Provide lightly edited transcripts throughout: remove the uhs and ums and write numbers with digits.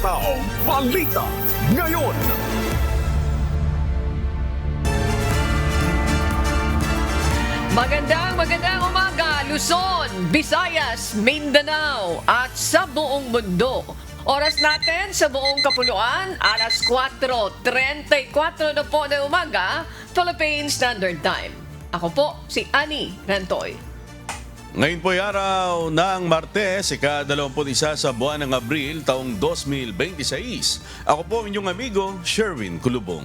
Hataw Balita ngayon. Magandang umaga, Luzon, Visayas, Mindanao at sa buong mundo. Oras natin sa buong kapuluan, alas 4:34 na po ng umaga, Philippine Standard Time. Ako po si Annie Rantoy. Ngayon po ay araw ng Martes, ika-21 sa buwan ng Abril, taong 2026. Ako po inyong amigo, Sherwin Kulubong.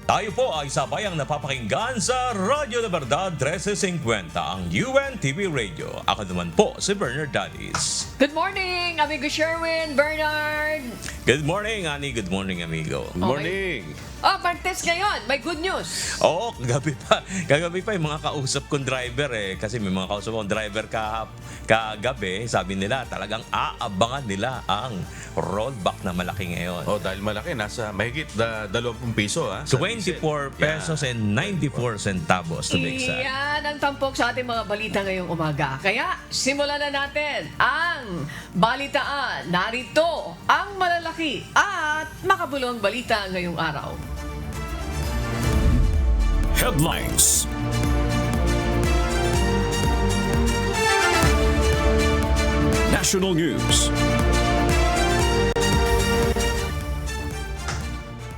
Tayo po ay sabayang napapakinggan sa Radyo La Verdad 1350, ang UNTV Radio. Ako naman po si Bernard Dadis. Good morning, amigo Sherwin, Bernard. Good morning, Ani. Good morning, amigo. Good morning. Martes ngayon, may good news. Oo, kagabi pa yung mga kausap kong driver kasi may mga kausap kong driver kagabi, sabi nila talagang aabangan nila ang rollback na malaki ngayon. Oh, dahil malaki, nasa mahigit 20 piso. 24 pesos and 94 centavos to be exact. Iyan ang tampok sa ating mga balita ngayong umaga. Kaya simulan na natin ang balitaan. Narito ang malalaki at makabuluhang balita ngayong araw. Headlines. National News.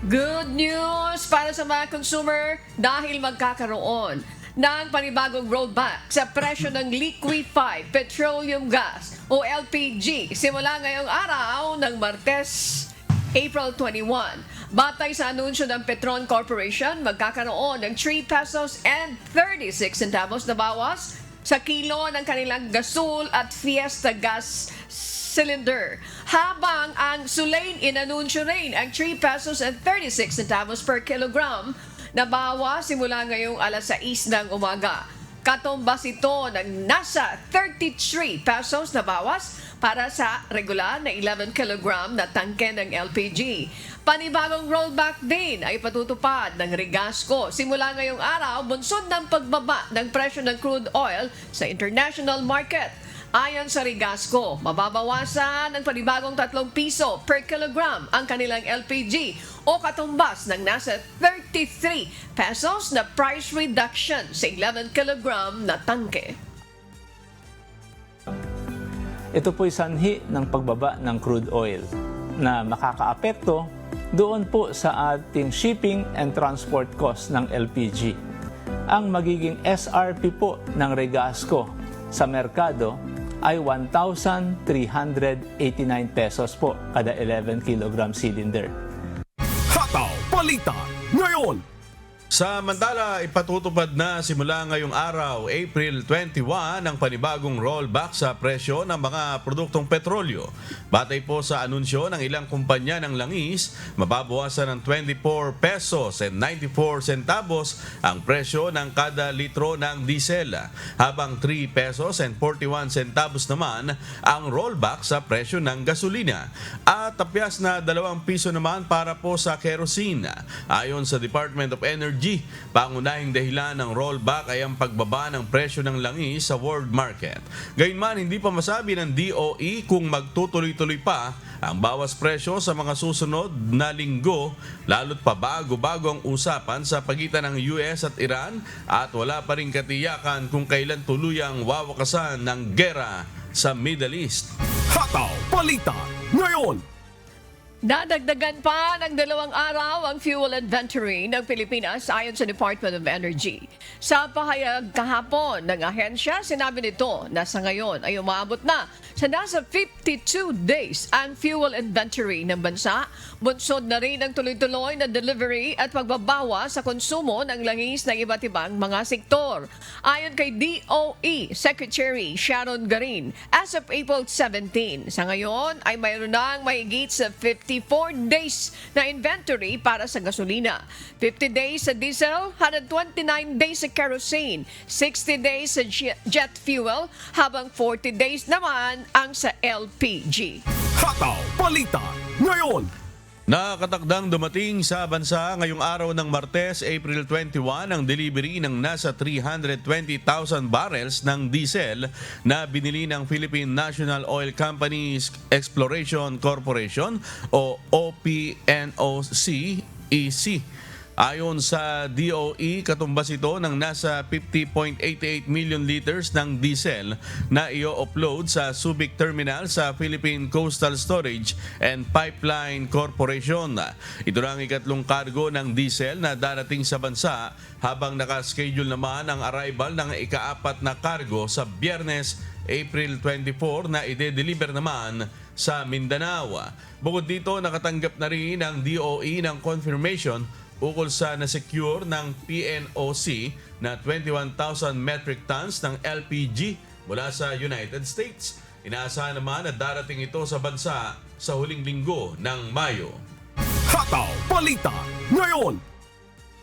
Good news para sa mga consumer dahil magkakaroon ng panibagong rollback sa presyo ng liquefied petroleum gas o LPG simula ngayong araw ng Martes, April 21. Batay sa anunsyo ng Petron Corporation, magkakaroon ng 3 pesos and 36 centavos na bawas sa kilo ng kanilang gasol at Fiesta gas cylinder. Habang ang Sulain inanunsyo rin ang 3 pesos and 36 centavos per kilogram na bawas simula ngayong alas 6 ng umaga. Katumbas ito ng nasa 33 pesos na bawas para sa regular na 11 kilogram na tangke ng LPG. Panibagong rollback din ay patutupad ng Regasco. Simula ngayong araw, bunsod ng pagbaba ng presyo ng crude oil sa international market. Ayon sa Regasco, mababawasan ng panibagong 3 piso per kilogram ang kanilang LPG o katumbas ng nasa 33 pesos na price reduction sa 11 kilogram na tangke. Ito po'y sanhi ng pagbaba ng crude oil na makakaapekto doon po sa ating shipping and transport cost ng LPG. Ang magiging SRP po ng Regasco sa merkado ay 1,389 pesos po kada 11 kilogram cylinder. Hataw Balita ngayon. Samantala, ipatutupad na simula ngayong araw, April 21, ang panibagong rollback sa presyo ng mga produktong petrolyo. Batay po sa anunsyo ng ilang kumpanya ng langis, mababawasan ng 24 pesos and 94 centavos ang presyo ng kada litro ng diesel, habang 3 pesos and 41 centavos naman ang rollback sa presyo ng gasolina. At tapyas na 2 piso naman para po sa kerosene. Ayon sa Department of Energy, pangunahing dahilan ng rollback ay ang pagbaba ng presyo ng langis sa world market. Gayunman, hindi pa masabi ng DOE kung magtutuloy-tuloy pa ang bawas presyo sa mga susunod na linggo, lalo't pa bago-bago ang usapan sa pagitan ng US at Iran at wala pa rin katiyakan kung kailan tuluyang wawakasan ng gera sa Middle East. Hataw Balita ngayon. Dadagdagan pa ng 2 araw ang fuel inventory ng Pilipinas ayon sa Department of Energy. Sa pahayag kahapon ng ahensya, sinabi nito na sa ngayon ay umaabot na sa nasa 52 days ang fuel inventory ng bansa. Bunsod na rin ang tuloy-tuloy na delivery at pagbabawa sa konsumo ng langis ng iba't ibang mga sektor. Ayon kay DOE Secretary Sharon Garin, as of April 17, sa ngayon ay mayroon ng mahigit sa 54 days na inventory para sa gasolina, 50 days sa diesel, 129 days sa kerosene, 60 days sa jet fuel, habang 40 days naman ang sa LPG. Hataw Balita ngayon. Nakatakdang dumating sa bansa ngayong araw ng Martes, April 21, ang delivery ng nasa 320,000 barrels ng diesel na binili ng Philippine National Oil Companies Exploration Corporation o OPNOC EC. Ayon sa DOE, katumbas ito ng nasa 50.88 million liters ng diesel na i-offload sa Subic Terminal sa Philippine Coastal Storage and Pipeline Corporation. Ito na ang ikatlong kargo ng diesel na darating sa bansa habang nakaschedule naman ang arrival ng ika-4 na kargo sa Biyernes, April 24 na ide-deliver naman sa Mindanao. Bukod dito, nakatanggap na rin ang DOE ng confirmation ukol sa na-secure ng PNOC na 21,000 metric tons ng LPG mula sa United States. Inaasahan naman na darating ito sa bansa sa huling linggo ng Mayo. Hataw Balita ngayon.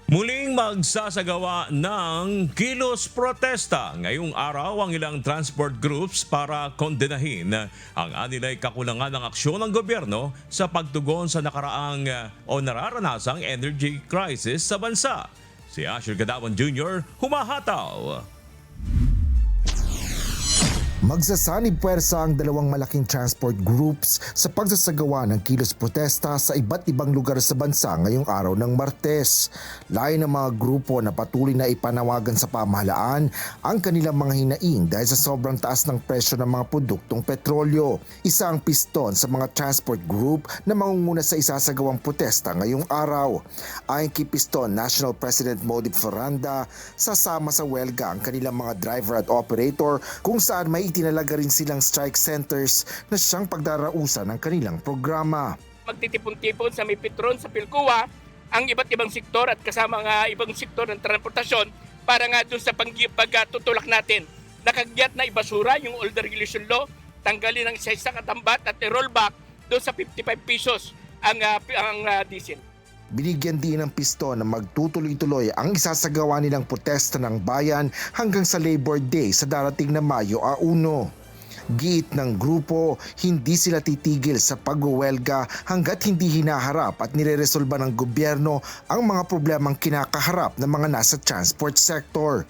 Muling magsasagawa ng kilos protesta ngayong araw ang ilang transport groups para kondenahin ang anilay kakulangan ng aksyon ng gobyerno sa pagtugon sa nakaraang o nararanasang energy crisis sa bansa. Si Asher Gadawan Jr. humahataw. Magsasanib puwersa ang dalawang malaking transport groups sa pagsasagawa ng kilos protesta sa iba't ibang lugar sa bansa ngayong araw ng Martes. Layo ng mga grupo na patuloy na ipanawagan sa pamahalaan ang kanilang mga hinaing dahil sa sobrang taas ng presyo ng mga produktong petrolyo. Isa ang piston sa mga transport group na mangunguna sa isasagawang protesta ngayong araw. Ayon kay Piston National President Modip Ferranda, sasama sa welga ang kanilang mga driver at operator kung saan may itinalaga rin silang strike centers na siyang pagdarausan ng kanilang programa. Magtitipon-tipon sa may Petron, sa Pilcoa, ang iba't ibang sektor at kasama nga ibang sektor ng transportasyon para nga doon sa pagtutulak natin. Nakagyat na ibasura yung old regulation law, tanggalin ang isa-isa katambat at i-rollback doon sa 55 pesos ang diesel. Binigyan din ng piston na magtutuloy-tuloy ang isasagawa nilang protesta ng bayan hanggang sa Labor Day sa darating na Mayo 1. Giit ng grupo, hindi sila titigil sa pagwewelga hanggat hindi hinaharap at nireresolba ng gobyerno ang mga problemang kinakaharap ng mga nasa transport sector.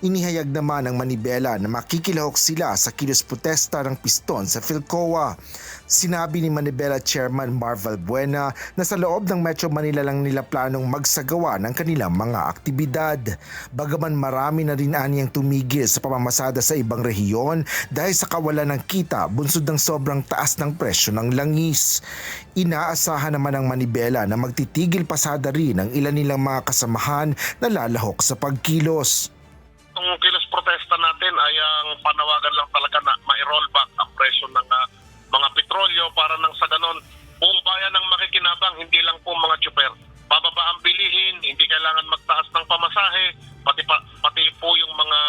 Inihayag naman ng Manibela na makikilahok sila sa kilos protesta ng piston sa Philcoa. Sinabi ni Manibela Chairman Marvel Buena na sa loob ng Metro Manila lang nila planong magsagawa ng kanilang mga aktibidad. Bagaman marami na rin aniyang tumigil sa pamamasada sa ibang rehiyon dahil sa kawalan ng kita bunsod ng sobrang taas ng presyo ng langis. Inaasahan naman ng Manibela na magtitigil pasada rin ang ilan nilang mga kasamahan na lalahok sa pagkilos. Ang kilos protesta natin ay ang panawagan lang talaga na ma-roll back ang presyo ng mga petrolyo para nang sa ganon buong bayan ang makikinabang, hindi lang po mga tsuper. Bababa ang bilihin, hindi kailangan magtaas ng pamasahe, pati po yung mga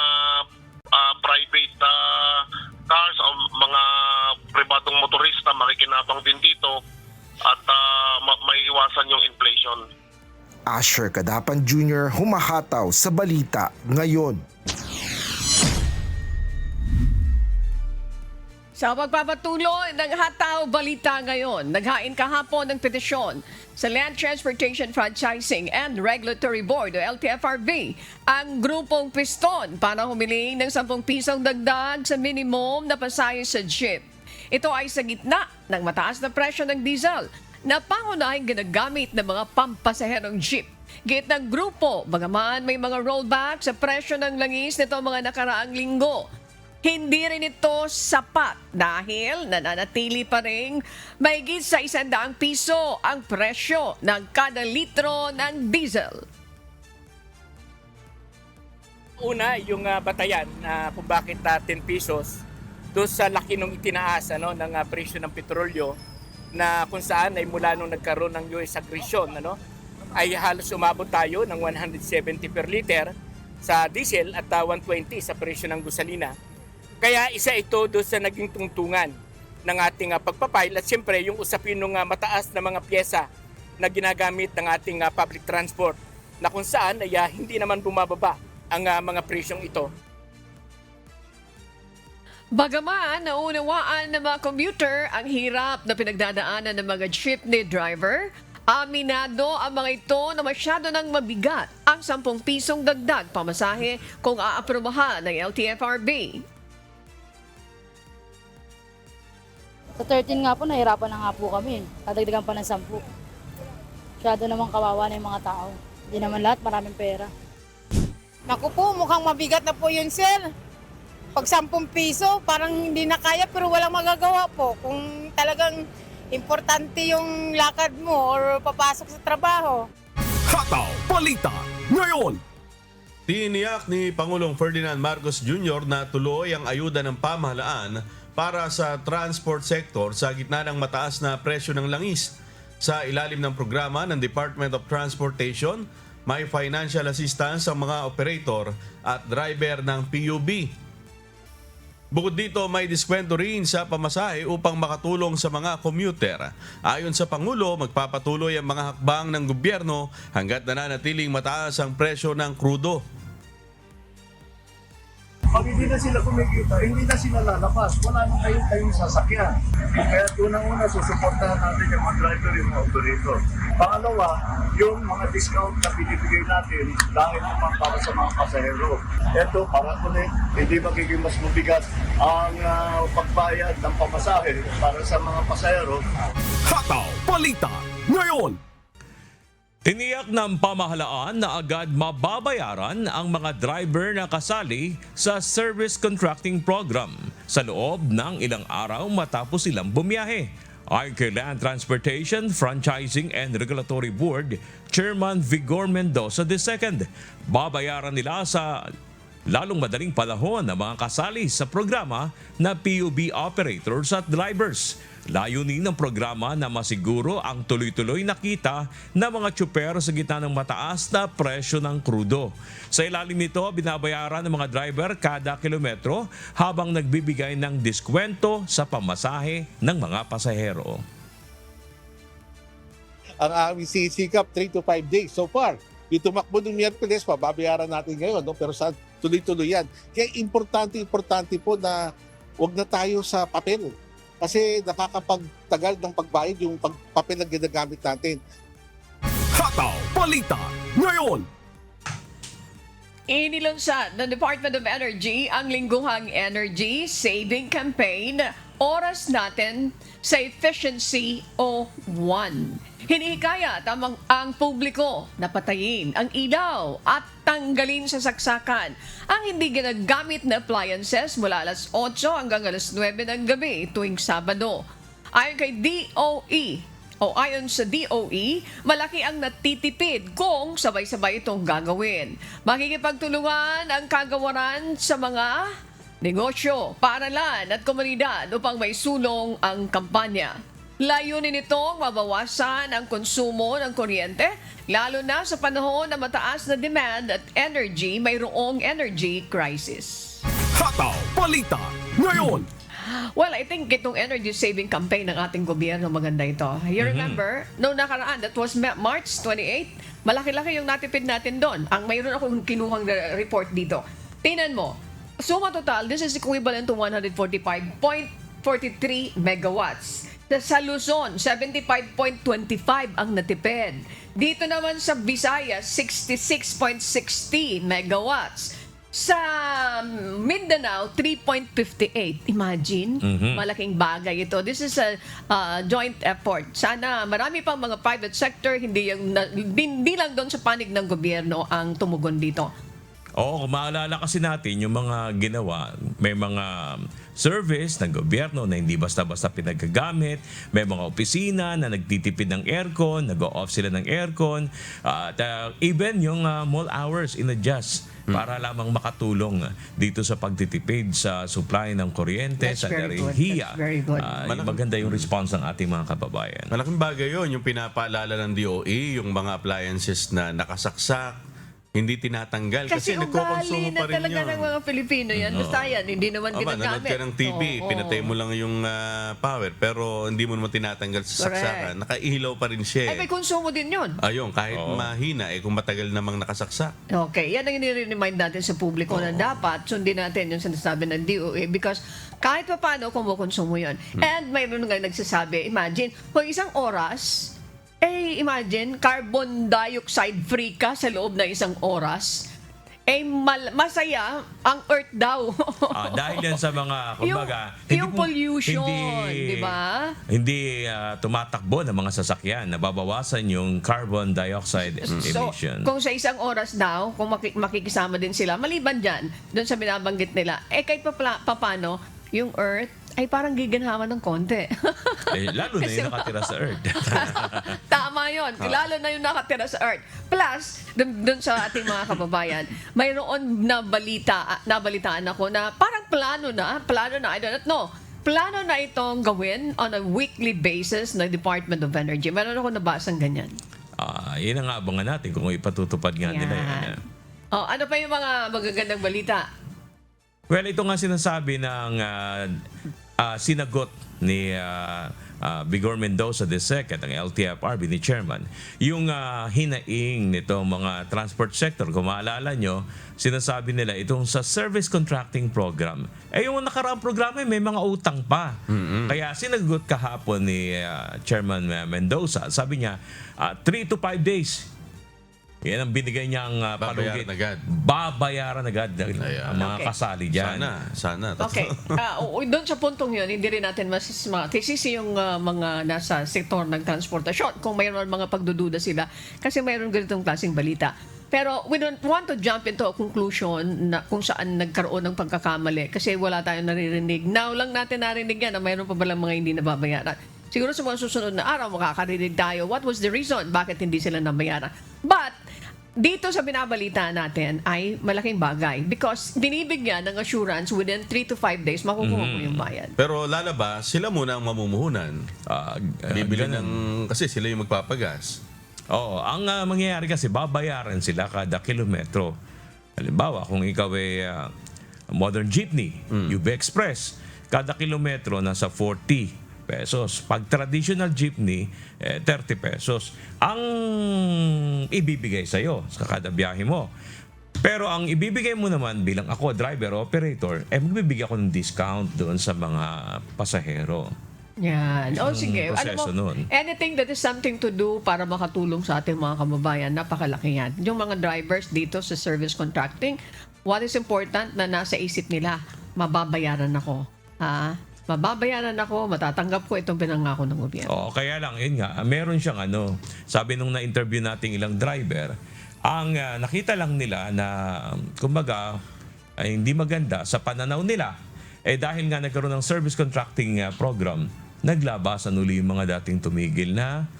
private cars o mga pribadong motorista makikinabang din dito at may iwasan yung inflation. Asher Kadapan Jr. humahataw sa balita ngayon. Sa pagpapatuloy ng Hataw Balita ngayon, naghain kahapon ng petisyon sa Land Transportation Franchising and Regulatory Board o LTFRB ang grupong Piston para humiling ng 10 pisong dagdag sa minimum na pasahe sa jeep. Ito ay sa gitna ng mataas na presyo ng diesel na pangunahing ginagamit ng mga pampasaherong jeep. Git ng grupo, bagaman may mga rollback sa presyo ng langis nito mga nakaraang linggo, hindi rin ito sapat dahil nananatili pa rin mahigit sa 100 piso ang presyo ng kada litro ng diesel. Una, yung batayan kung bakit 10 pesos doon sa laki nung itinaas ng presyo ng petrolyo na kung saan ay mula nung nagkaroon ng US aggression ay halos umabot tayo ng 170 per liter sa diesel at 120 sa presyo ng gasolina. Kaya isa ito doon sa naging tungtungan ng ating pagpapail at siyempre yung usapin ng mataas na mga pyesa na ginagamit ng ating public transport na kung saan ay hindi naman bumababa ang mga presyong ito. Bagaman naunawaan ng mga commuter ang hirap na pinagdadaanan ng mga jeepney driver, Aminado ang mga ito na masyado ng mabigat ang 10 pisong dagdag pamasahe kung aaprubahan ng LTFRB. Sa 13 nga po, nahirapan na nga po kami. Kadagdagan pa ng 10. Masyado namang kawawa na yung mga tao. Hindi naman lahat maraming pera. Naku po, mukhang mabigat na po yun, sir. Pag 10 piso, parang hindi na kaya pero walang magagawa po. Kung talagang importante yung lakad mo or papasok sa trabaho. Hataw Balita ngayon. Tiniyak ni Pangulong Ferdinand Marcos Jr. na tuloy ang ayuda ng pamahalaan para sa transport sector sa gitna ng mataas na presyo ng langis. Sa ilalim ng programa ng Department of Transportation, may financial assistance sa mga operator at driver ng PUB. Bukod dito, may diskwento rin sa pamasahe upang makatulong sa mga commuter. Ayon sa Pangulo, magpapatuloy ang mga hakbang ng gobyerno hanggat nananatiling mataas ang presyo ng krudo. Pag hindi na sila kumikita, hindi na sila lalabas. Wala na kayong sasakyan. Kaya unang-una, susuportahan natin yung mga driver, yung mga operator. Pangalawa, yung mga discount na binibigay natin dahil naman para sa mga pasahero. Ito, para ulit, hindi magiging mas mabigat ang pagbayad ng pamasahe para sa mga pasahero. Hataw Balita ngayon. Tiniyak ng pamahalaan na agad mababayaran ang mga driver na kasali sa Service Contracting Program sa loob ng ilang araw matapos silang bumiyahe. Ayon kay Land Transportation, Franchising and Regulatory Board Chairman Vigor Mendoza II, babayaran nila sa lalong madaling panahon ang mga kasali sa programa na PUB operators at drivers. Layunin ng programa na masiguro ang tuloy-tuloy na kita ng mga tsuper sa gitna ng mataas na presyo ng krudo. Sa ilalim nito, binabayaran ng mga driver kada kilometro habang nagbibigay ng diskwento sa pamasahe ng mga pasahero. Ang aming sisikap 3 to 5 days so far. Yung tumakbo ng Miyerkules, pababayaran natin ngayon, no? Pero sa tuloy-tuloy yan. Kaya importante po na wag na tayo sa papel. Kasi nakakapagtagal ng pagbayad yung papel na ginagamit natin. Hataw Balita ngayon. Inilunsad ng Department of Energy ang lingguhang Energy Saving Campaign, Oras Natin sa Efficiency o 1. Hinihikayat ang publiko na patayin ang ilaw at tanggalin sa saksakan ang hindi ginagamit na appliances mula alas 8 hanggang alas 9 ng gabi tuwing Sabado. Ayon kay ayon sa DOE, malaki ang natitipid kung sabay-sabay itong gagawin. Makikipagtulungan ang kagawaran sa mga negosyo, paaralan at komunidad upang may sulong ang kampanya. Layunin nitong mabawasan ang konsumo ng kuryente, lalo na sa panahon na mataas na demand at energy, mayroong energy crisis. Hataw Balita ngayon. Well, I think itong energy saving campaign ng ating gobyerno, maganda ito. You remember, noong nakaraan, that was March 28, malaki-laki yung natipid natin doon. Ang mayroon akong kinuhang report dito. Tingnan mo, suma total, this is equivalent to 145.43 megawatts. Sa Luzon, 75.25 ang natipid. Dito naman sa Visayas, 66.60 megawatts. Sa Mindanao, 3.58. Imagine, malaking bagay ito. This is a joint effort. Sana marami pang mga private sector, hindi lang doon sa panig ng gobyerno ang tumugon dito. Oo, maalala kasi natin yung mga ginawa, may mga service ng gobyerno na hindi basta-basta pinagagamit, may mga opisina na nagtitipid ng aircon, nag-off sila ng aircon, at even yung mall hours in-adjust para lamang makatulong dito sa pagtitipid sa supply ng kuryente, sa enerhiya. Maganda yung response ng ating mga kababayan. Malaking bagay yun, yung pinapaalala ng DOE, yung mga appliances na nakasaksak, hindi tinatanggal kasi nagkokonsumo pa rin talaga yun. ng mga Pilipino yan. Basta yan, hindi naman Nanood ginagamit. ka ng TV, pinatay mo lang yung power, pero hindi mo naman tinatanggal sa saksakan. Nakailaw pa rin siya. Ay, may konsumo din yun. Ayun, kahit mahina, kung matagal namang nakasaksak. Okay, yan ang nire-remind natin sa publiko na dapat sundin natin yung sinasabi ng DOE because kahit pa paano kumukonsumo yun. And mayroon nga nagsasabi, imagine, kung isang oras, Eh, imagine, carbon dioxide free ka sa loob ng isang oras. Eh, masaya ang Earth daw. Dahil yan sa mga, kumbaga, yung pollution, di ba? Hindi tumatakbo ng mga sasakyan, nababawasan yung carbon dioxide emission. Kung sa isang oras daw, kung makikisama din sila, maliban dyan, doon sa binabanggit nila, eh kahit paano, yung Earth ay parang giganhawan ng konti. Lalo na yung nakatira sa Earth. Tama yun. Lalo na yung nakatira sa Earth. Plus, dun sa ating mga kababayan, mayroon na nabalitaan ako na parang plano na, I don't know, plano na itong gawin on a weekly basis ng Department of Energy. Meron ako nabasang ganyan. Yun ang abangan natin kung ipatutupad nga nila yan. Ano pa yung mga magagandang balita? Well, ito nga sinasabi ng sinagot ni Vigor Mendoza II, ang LTFRB ni Chairman, yung hinaing nitong mga transport sector. Kung maalala nyo, sinasabi nila itong sa service contracting program. Yung nakaraang programa may mga utang pa. Kaya sinagot kahapon ni Chairman Mendoza, sabi niya, 3 to 5 days. Yan ang binigay niyang palugit. Babayaran agad ang mga kasali dyan. Sana. Okay. Doon sa puntong yun, hindi rin natin tisisi yung mga nasa sektor ng transportasyon kung mayroon mga pagdududa sila kasi mayroon ganitong klaseng balita. Pero we don't want to jump into a conclusion na kung saan nagkaroon ng pagkakamali kasi wala tayong naririnig. Now lang natin narinig yan na mayroon pa balang mga hindi nababayaran. Siguro sa mga susunod na araw, makakarinig tayo what was the reason bakit hindi sila nabayaran. But dito sa binabalita natin ay malaking bagay because binibigyan ng assurance within 3 to 5 days makukuha mo yung bayad. Pero lalabas, sila muna ang mamumuhunan. Bibili kasi sila yung magpapagas. Oo, ang mangyayari kasi babayaran sila kada kilometro. Halimbawa, kung ikaw ay modern jeepney, UB Express, kada kilometro nasa 40 pesos. Pag traditional jeepney, 30 pesos. Ang ibibigay sa'yo sa kada biyahe mo. Pero ang ibibigay mo naman bilang ako, driver, operator, magbibigay ako ng discount doon sa mga pasahero. Yan. Sige. Anything that is something to do para makatulong sa ating mga kababayan, napakalaki yan. Yung mga drivers dito sa service contracting, what is important na nasa isip nila, mababayaran ako. Mababayaran ako, matatanggap ko itong pinangako ng gobyerno. Kaya lang, yun nga, meron siyang sabi nung na-interview nating ilang driver, ang nakita lang nila na, kumbaga, ay hindi maganda sa pananaw nila. Dahil nga nagkaroon ng service contracting program, naglabasan uli yung mga dating tumigil na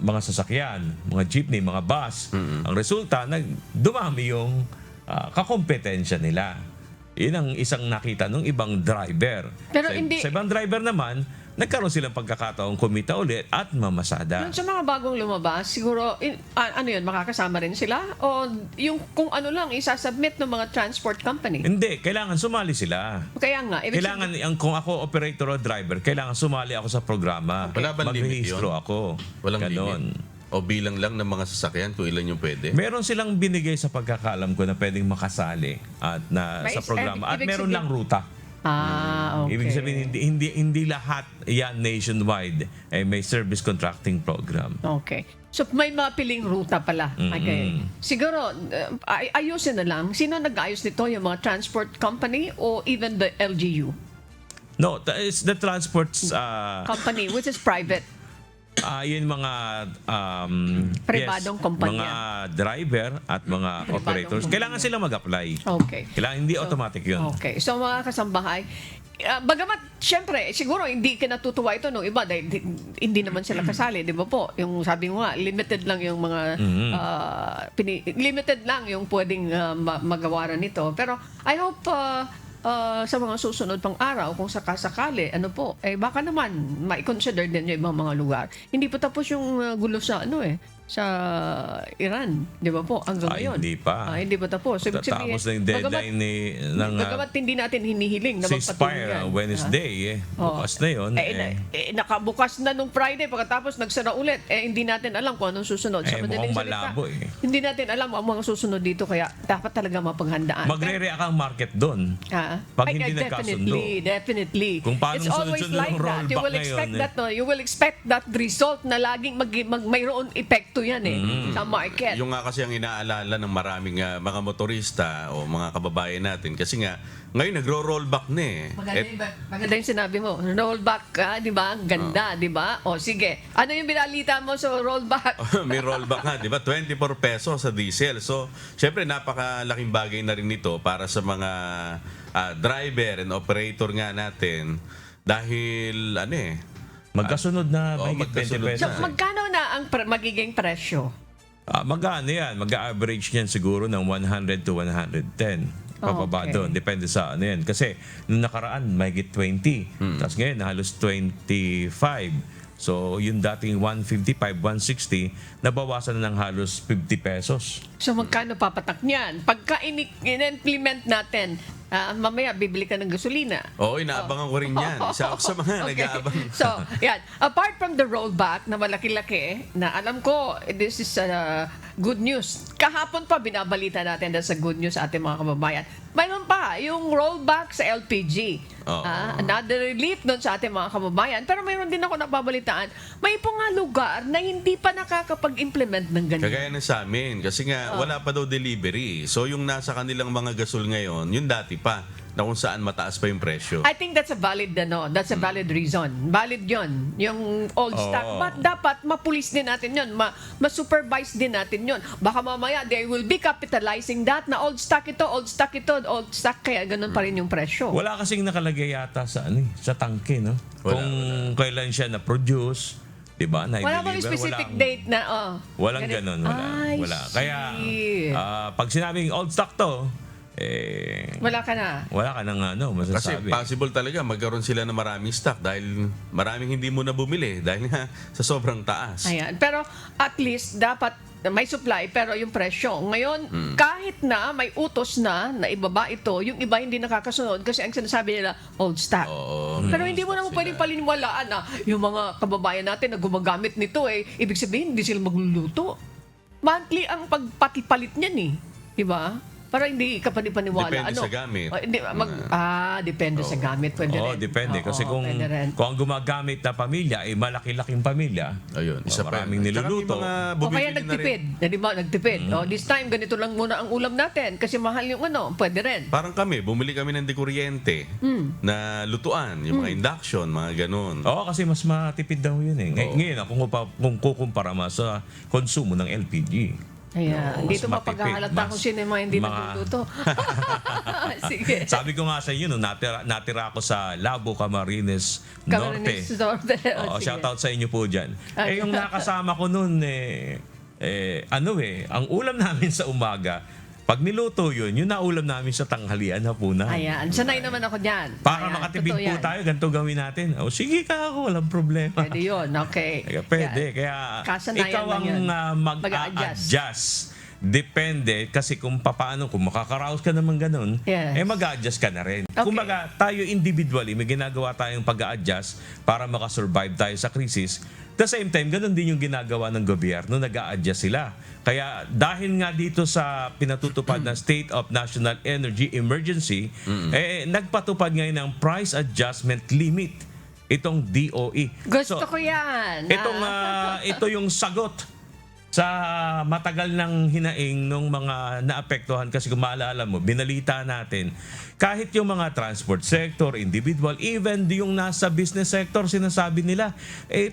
mga sasakyan, mga jeepney, mga bus. Ang resulta, dumami yung kakompetensya nila. Yun ang isang nakita ng ibang driver. Pero sa ibang driver naman, nagkaroon silang pagkakataong kumita ulit at mamasada. Sa mga bagong lumabas, siguro, makakasama rin sila? O yung kung ano lang, isasubmit ng mga transport company? Hindi, kailangan sumali sila. Kaya nga. Kung ako operator o driver, kailangan sumali ako sa programa. Wala bang limit yun? Mag-rehistro ako. Walang Ganon. limit? O bilang lang ng mga sasakyan kung ilan yung pwede? Meron silang binigay sa pagkakalam ko na pwedeng makasali sa programa. At meron lang ruta. Okay. Ibig sabihin, hindi lahat yan nationwide may service contracting program. Okay. So may mapiling ruta pala. Okay. Siguro, ayusin na lang. Sino nag-ayos nito? Yung mga transport company o even the LGU? No, it's the transport company, which is private. Yun mga pribadong kumpanya. Mga driver at mga operators. Kailangan sila mag-apply. Okay. Kailangan hindi automatic yun. Okay. So mga kasambahay, bagamat syempre siguro hindi kinatutuwa ito nung iba dahil hindi naman sila kasali, di ba po? Yung sabi mo nga, limited lang yung mga limited lang yung pwedeng magawaran nito. Pero I hope sa mga susunod pang araw, kung sakasakali, baka naman ma-consider din yung ibang mga lugar. Hindi pa tapos yung gulo sa sa Iran, di ba po? Hanggang Ay, ngayon. hindi pa. Hindi pa tapos. So, ibig sabihin, Tapos na yung deadline ng bagamat hindi natin hinihiling na magpatuloy ceasefire yan. Wednesday. Bukas na yun. Nakabukas na nung Friday, pagkatapos nagsara ulit. Hindi natin alam kung anong susunod. Sa madaling mukhang salita, malabo hindi natin alam ang mga susunod dito, kaya dapat talaga mapaghandaan. Magre-react ang market doon. Pag hindi nagkasundo. Definitely. Kung paano It's always sunod-sunod like ang that. You rollback will expect ngayon, that, no? You will expect that result na laging mayroon epekto yan sa market. Yung nga kasi ang inaalala ng maraming mga motorista o mga kababayan natin kasi nga ngayon nagro-rollback na eh. Maganda yung sinabi mo. Rollback ka, di ba? Ganda, di ba? O sige. Ano yung binalita mo sa rollback? May rollback nga, di ba? 24 pesos sa diesel. So, syempre napakalaking bagay na rin nito para sa mga driver and operator nga natin dahil magkasunod na mahigit 20 pesos. So, magkano na ang magiging presyo? Magkano yan? Mag-average niyan siguro ng 100 to 110. Pababa doon. Depende sa ano yan. Kasi nung nakaraan, mahigit 20. Tapos ngayon, halos 25. So, yung dating 155, 160, nabawasan na ng halos 50 pesos. So, magkano papatak niyan? Pagka in-implement natin, mamaya bibili ka ng gasolina. Oo, inaabangan ko rin yan. Isa ako sa mga nag-aabang. So, yan. Apart from the rollback na malaki-laki, na alam ko, this is good news. Kahapon pa binabalita natin dahil sa good news sa ating mga kababayan. Mayroon pa yung rollback sa LPG. Another relief doon sa ating mga kababayan. Pero mayroon din ako napabalitaan, may po nga lugar na hindi pa nakakapag-implement ng ganyan. Kagaya na sa amin. Kasi nga, wala pa daw delivery. So, yung nasa kanilang mga gasol ngayon, yung dati pa, na kung saan mataas pa yung presyo. I think that's a valid that's a valid reason. Valid 'yon, yung old stock. But dapat mapulis din natin 'yon, ma-supervise din natin 'yon. Baka mamaya they will be capitalizing that na old stock ito, kaya ganun pa rin yung presyo. Wala kasing nakalagay yata sa sa tangke, no? Kung kailan siya na-produce, 'di ba? Wala bang specific date na walang ganun, wala. Kaya pag sinabing old stock to, wala ka na. Wala ka nang masasabi. Kasi possible talaga magkaroon sila ng maraming stock dahil maraming hindi mo na bumili dahil nga sa sobrang taas. Ayan. Pero at least dapat may supply pero yung presyo. Ngayon, kahit na may utos na ibaba ito, yung iba hindi nakakasunod kasi ang sinasabi nila old stock. Pero hindi mo naman pwedeng paliniwalaan na yung mga kababayan natin na gumagamit nito ibig sabihin hindi sila magluluto. Monthly ang pagpapalit niyan Diba? Para hindi ka panipaniwala. Depende sa gamit. Depende sa gamit. Pwede rin. Depende. Kasi kung ang gumagamit na pamilya ay malaki-laking pamilya, ayun, isa pa maraming niluluto. O kaya nagtipid. Nagtipid. This time, ganito lang muna ang ulam natin kasi mahal yung pwede rin. Parang bumili kami ng dekuryente na lutuan, yung mga induction, mga ganun. Oo, kasi mas matipid daw yun Ngayon, kung kukumpara sa konsumo ng LPG. Ayan. Dito mapaghahalata kung sino yung mga hindi nagluluto. Sige. Sabi ko nga sa inyo, natira ako sa Labo, Camarines Norte. Shout out sa inyo po dyan. Yung nakasama ko noon, ang ulam namin sa umaga, pag niluto yun naulam namin sa tanghalian, hapunan. Ayan. Sanay naman ako dyan. Para makatipid po tayo, ganito gawin natin. Sige ka ako, walang problema. Pwede yun. Okay. Pwede. Kaya ikaw ang mag-a-adjust. Depende kasi kung makakaraos ka naman ganun, mag-a-adjust ka na rin. Okay. Kumbaga, tayo individually, may ginagawa tayong pag-a-adjust para makasurvive tayo sa krisis. At the same time, ganun din yung ginagawa ng gobyerno, nag-a-adjust sila. Kaya dahil nga dito sa pinatutupad na State of National Energy Emergency, nagpatupad ngayon ng Price Adjustment Limit, itong DOE. Gusto ko yan. Ito yung sagot sa matagal ng hinaing ng mga naapektuhan kasi kung maalala mo, binalita natin, kahit yung mga transport sector, individual, even yung nasa business sector, sinasabi nila,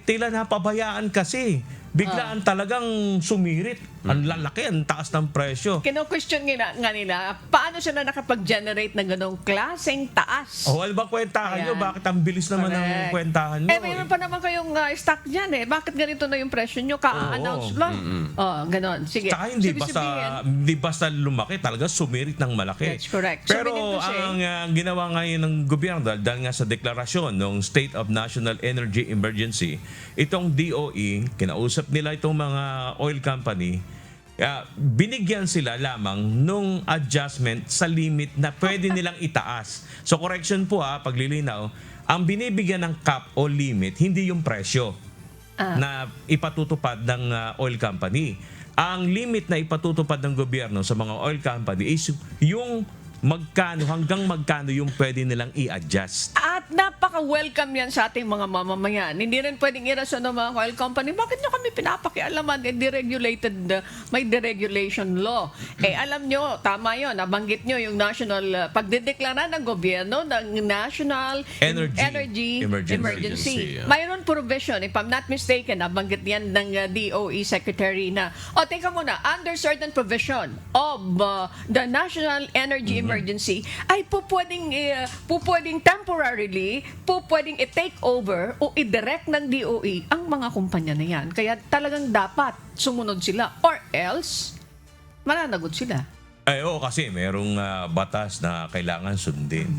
tila napabayaan kasi. Biglaan talagang sumirit. Ang lalaki, ang taas ng presyo. Kino-question nga nila, paano siya na nakapag-generate ng ganong klaseng taas? Alam ba kwentahan nyo? Bakit ang bilis naman ng kwentahan nyo? Mayroon pa naman kayong stock dyan Bakit ganito na yung presyo nyo? Ka-announce lang. Ganon. Sige. Tsaka hindi basta lumaki, talaga sumirit ng malaki. That's correct. Pero ang ginawa ngayon ng gobyerno, dahil nga sa deklarasyon ng State of National Energy Emergency, itong DOE, kinausap kinausap nila itong mga oil company, binigyan sila lamang nung adjustment sa limit na pwede nilang itaas. So correction po paglilinaw, ang binibigyan ng cap o limit, hindi yung presyo na ipatutupad ng oil company. Ang limit na ipatutupad ng gobyerno sa mga oil company is yung hanggang magkano yung pwede nilang i-adjust. At napaka-welcome yan sa ating mga mamamayan. Hindi rin pwedeng irason ng mga oil company. Bakit nyo kami pinapakialaman? Deregulated, may deregulation law. Alam nyo, tama yun. Nabanggit nyo yung national, pagdedeklara ng gobyerno ng National Energy Emergency. Mayroon provision, if I'm not mistaken, nabanggit yan ng DOE Secretary na, teka muna, under certain provision of the National Energy Emergency, ay pwedeng temporarily, pwedeng i-take over o i-direct ng DOE ang mga kumpanya na yan. Kaya talagang dapat sumunod sila or else mananagot sila. Oo, kasi merong batas na kailangan sundin.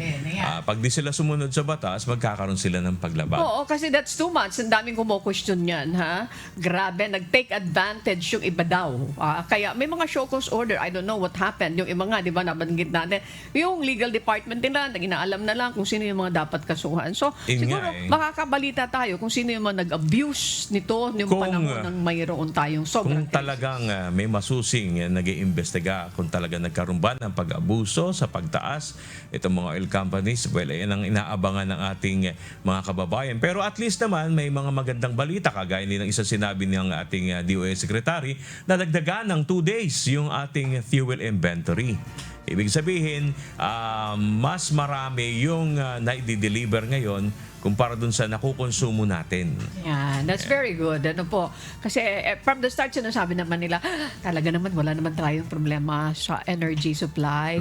Pag di sila sumunod sa batas, magkakaroon sila ng paglabag. Oo, kasi that's too much. Ang daming kumo-question yan, ha? Grabe, nag-take advantage yung iba daw. Kaya may mga show cause order. I don't know what happened. Yung iba nga, di ba, nabanggit natin. Yung legal department nila, inaalam na lang kung sino yung mga dapat kasuhan. So, siguro, makakabalita tayo kung sino yung mga nag-abuse nito, yung panahon ng mayroon tayong sobrang kung talagang may masusing nag-iimbestiga, kung talagang nagkaroon ba ng pag-abuso sa pagtaas itong mga oil companies, well, yan ang inaabangan ng ating mga kababayan. Pero at least naman may mga magandang balita, kagaya ng isa sinabi ng ating DOE Secretary na dagdagan ng 2 days yung ating fuel inventory. Ibig sabihin, mas marami yung na-deliver ngayon kumpara dun sa nakukonsumo natin. Yeah, that's very good. Ano po? Kasi from the start, sinasabi naman nila, talaga naman, wala naman tayong problema sa energy supply.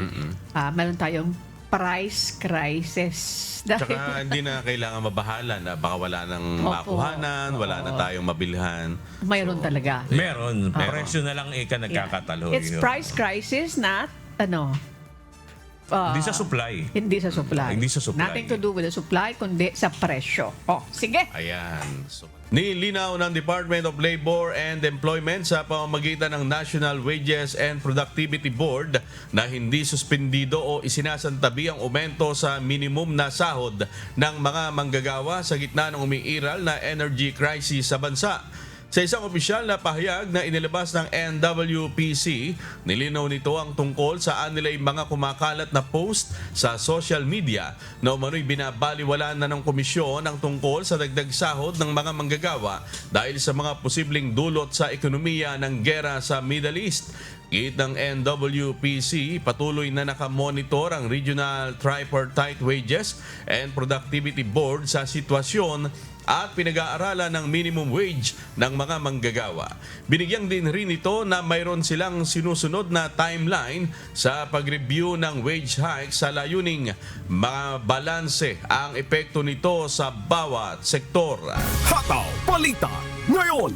Meron tayong price crisis. Tsaka hindi na kailangan mabahala na baka wala nang makuhanan, wala na tayong mabilhan. Mayroon talaga. Meron. Presyo na lang nagkakatalo. It's price crisis, not hindi sa supply. Hindi sa supply. Hindi sa supply. Nothing to do with the supply, kundi sa presyo. Sige. Ayan. Nilinaw ng Department of Labor and Employment sa pamamagitan ng National Wages and Productivity Board na hindi suspendido o isinasantabi ang aumento sa minimum na sahod ng mga manggagawa sa gitna ng umiiral na energy crisis sa bansa. Sa isang opisyal na pahayag na inilabas ng NWPC, nilinaw nito ang tungkol sa anilay mga kumakalat na post sa social media na umano'y binabaliwalaan na ng komisyon ang tungkol sa dagdag sahod ng mga manggagawa dahil sa mga posibleng dulot sa ekonomiya ng gera sa Middle East. Git ng NWPC, patuloy na nakamonitor ang Regional Tripartite Wages and Productivity Board sa sitwasyon at pinag-aaralan ng minimum wage ng mga manggagawa. Binigyan din rin ito na mayroon silang sinusunod na timeline sa pag-review ng wage hike sa layuning mabalanse ang epekto nito sa bawat sektor. Hataw Balita ngayon.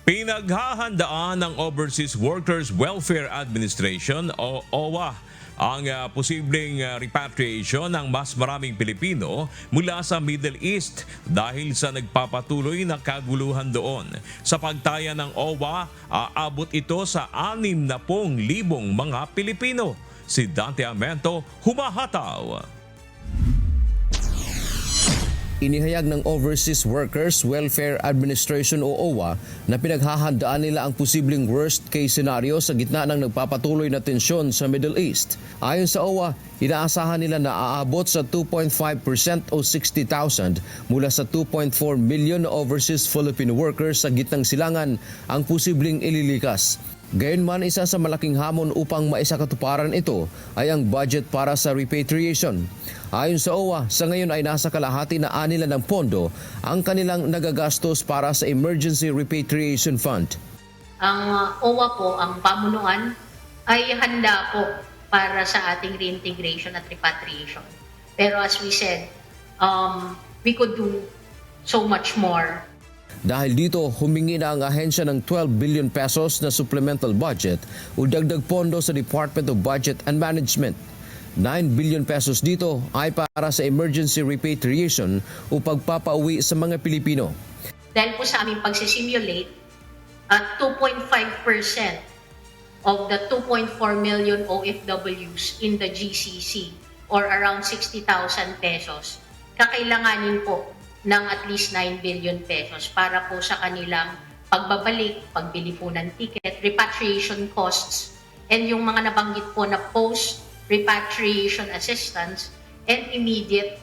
Pinaghahandaan ng Overseas Workers Welfare Administration o OWA ang posibleng repatriation ng mas maraming Pilipino mula sa Middle East dahil sa nagpapatuloy na kaguluhan doon. Sa pagtaya ng OWA, aabot ito sa 60,000 mga Pilipino. Si Dante Amento, humahataw. Inihayag ng Overseas Workers Welfare Administration o OWA na pinaghahandaan nila ang posibleng worst case scenario sa gitna ng nagpapatuloy na tensyon sa Middle East. Ayon sa OWA, inaasahan nila na aabot sa 2.5% o 60,000 mula sa 2.4 million na overseas Filipino workers sa gitnang silangan ang posibleng ililikas. Gayunman, isa sa malaking hamon upang maisakatuparan ito ay ang budget para sa repatriation. Ayon sa OWA, sa ngayon ay nasa kalahati na anila ng pondo ang kanilang nagagastos para sa Emergency Repatriation Fund. Ang OWA po, ang pamunuan, ay handa po para sa ating reintegration at repatriation. Pero as we said, we could do so much more. Dahil dito, humingi na ang ahensya ng 12 billion pesos na supplemental budget o dagdag pondo sa Department of Budget and Management. 9 billion pesos dito ay para sa emergency repatriation o pagpapauwi sa mga Pilipino. dahil po sa aming pagsisimulate, 2.5% of the 2.4 million OFWs in the GCC or around 60,000 pesos, kakailanganin po ng at least 9 billion pesos para po sa kanilang pagbabalik, pagbili po ng ticket, repatriation costs, and yung mga nabanggit po na post-repatriation assistance and immediate